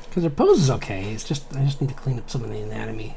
Because her pose is okay. It's just I just need to clean up some of the anatomy.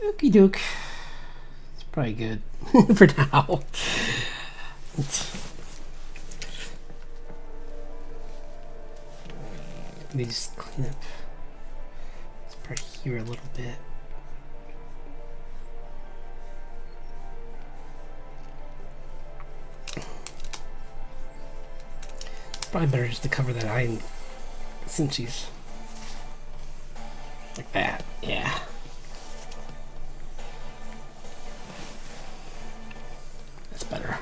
Okie doke. It's probably good for now. Let me just clean up this part here a little bit. Probably better just to cover that eye since she's like that. Yeah. That's better.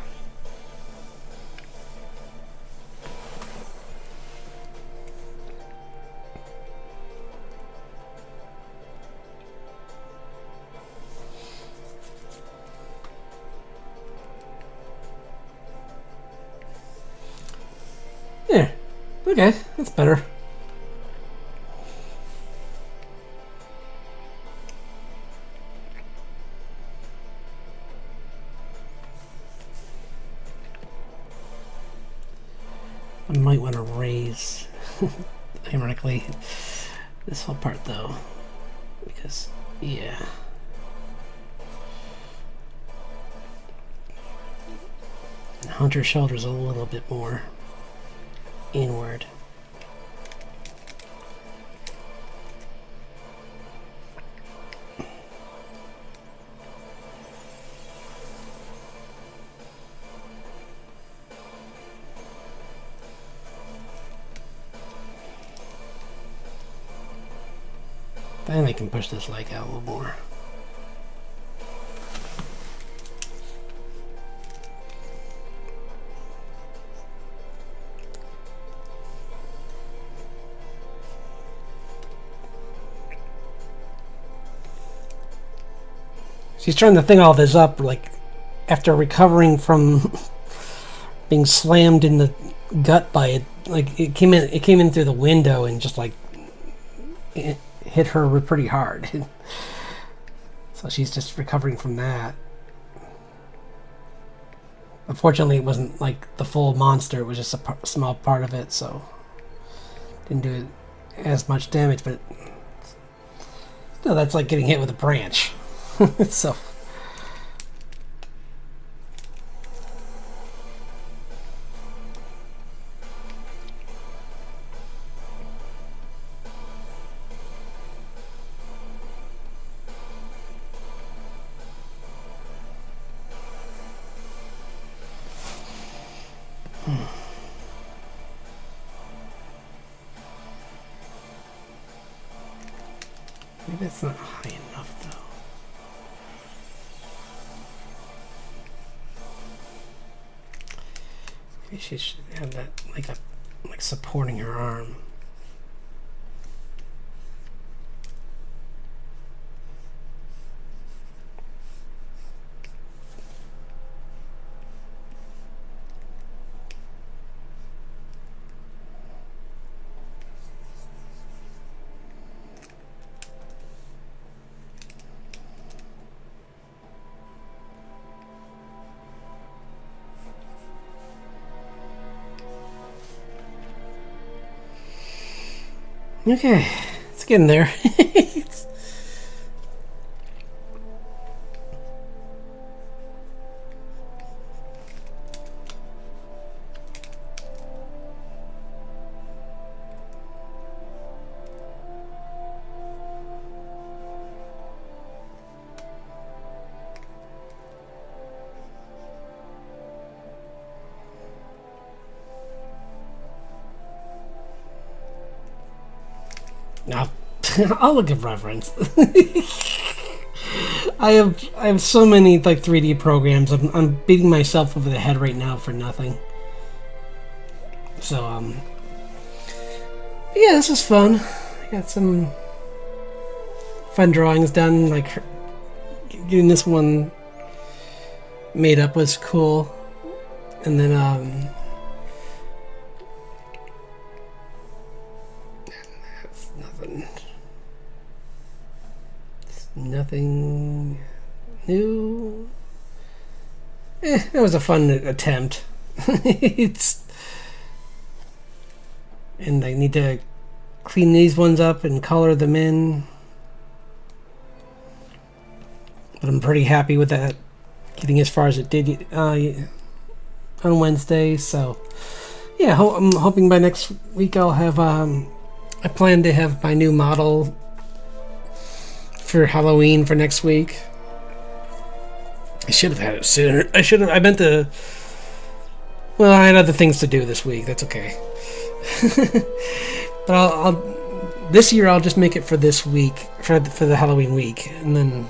Yeah. Okay, that's better. I might want to raise, ironically, this whole part though, because, yeah. And Hunter's shoulder's a little bit more inward. Then I can push this leg out a little more. She's trying to think all this up, like, after recovering from being slammed in the gut by it. Like, it came in through the window and just, like, it hit her pretty hard. So she's just recovering from that. Unfortunately, it wasn't, like, the full monster. It was just a small part of it, so didn't do as much damage, but still, that's like getting hit with a branch. So Maybe it's not high enough though. Maybe she should have that like supporting her arm. Okay, it's getting there. No, I'll look at reference. I have so many like 3D programs. I'm beating myself over the head right now for nothing. So yeah, this was fun. I got some fun drawings done. Like getting this one made up was cool, and then nothing new. It was a fun attempt. And I need to clean these ones up and color them in. But I'm pretty happy with that, getting as far as it did on Wednesday. So yeah, I'm hoping by next week I'll have I plan to have my new model for Halloween for next week. I should have had it sooner. I meant to. Well, I had other things to do this week. That's okay. But I'll this year I'll just make it for this week, for the Halloween week, and then.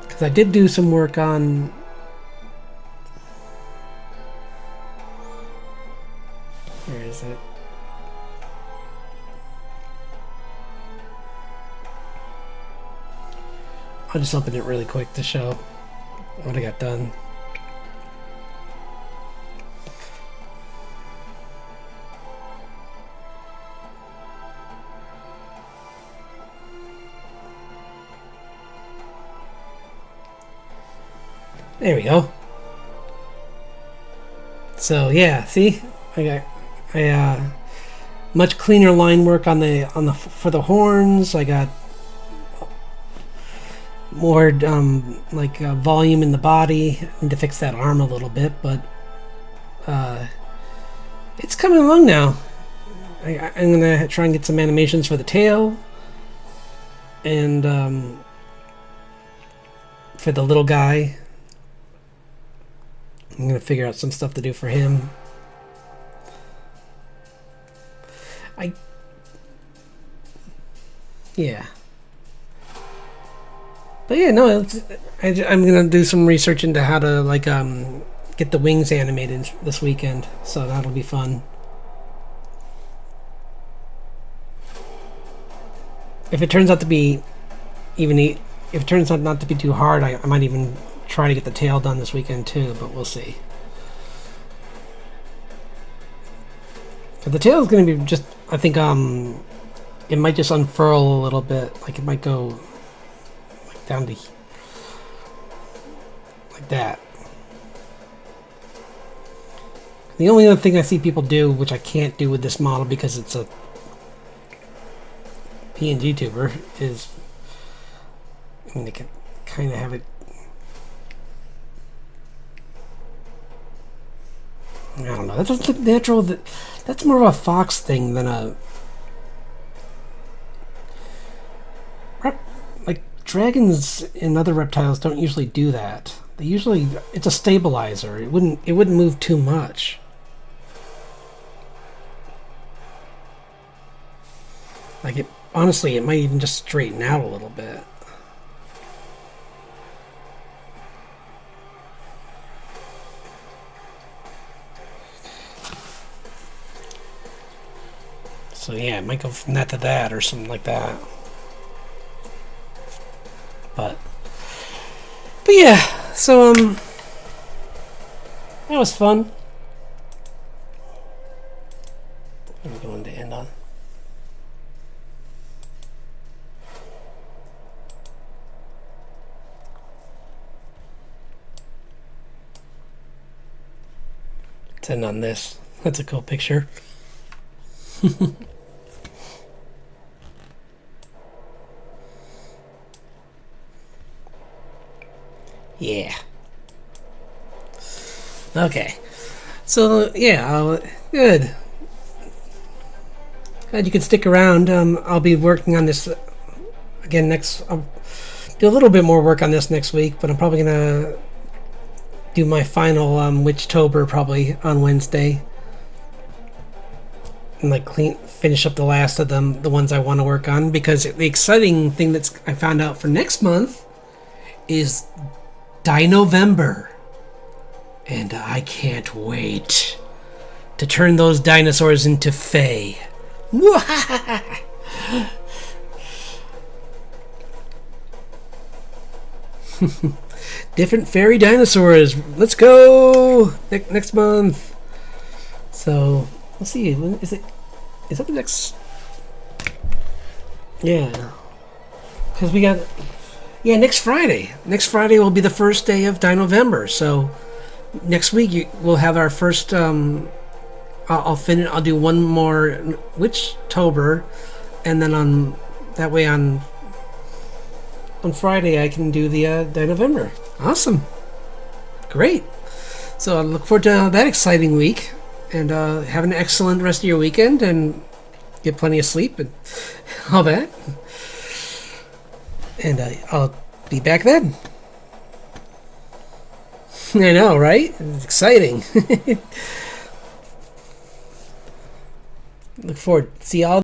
Because I did do some work on. Where is it? I'll just open it really quick to show what I got done. There we go. So yeah, see, I much cleaner line work on the for the horns. I got more volume in the body. I need to fix that arm a little bit, but it's coming along now. I'm gonna try and get some animations for the tail, and for the little guy, I'm gonna figure out some stuff to do for him. Yeah. But yeah, no, I'm gonna do some research into how to get the wings animated this weekend, so that'll be fun. If it turns out to be if it turns out not to be too hard, I might even try to get the tail done this weekend too, but we'll see. But the tail is gonna be just, I think it might just unfurl a little bit, like it might go down to like that. The only other thing I see people do, which I can't do with this model because it's a PNG tuber, is they can kind of have it. I don't know. That doesn't look natural. That's more of a Fox thing than a dragons and other reptiles don't usually do that. They usually, it's a stabilizer. It wouldn't move too much. Like it, honestly, it might even just straighten out a little bit. So yeah, it might go from that to that or something like that. But yeah, so that was fun. I'm going to end on. Let's end on this. That's a cool picture. Yeah. Okay. So yeah, good. Glad you can stick around. I'll be working on this again next. I'll do a little bit more work on this next week, but I'm probably gonna do my final Witchtober probably on Wednesday, and like finish up the last of them, the ones I want to work on. Because the exciting thing I found out for next month is Dinovember, and I can't wait to turn those dinosaurs into Fae. Different fairy dinosaurs. Let's go next month. So let's see. When is it? Is that the next? Yeah, because we got. Yeah, next Friday. Next Friday will be the first day of Dinovember. So next week we'll have our first. I'll finish. I'll do one more Witchtober, and then on Friday I can do the Dinovember. Awesome, great. So I look forward to that exciting week, and have an excellent rest of your weekend, and get plenty of sleep and all that. And I'll be back then. I know, right? It's exciting. Look forward. See y'all.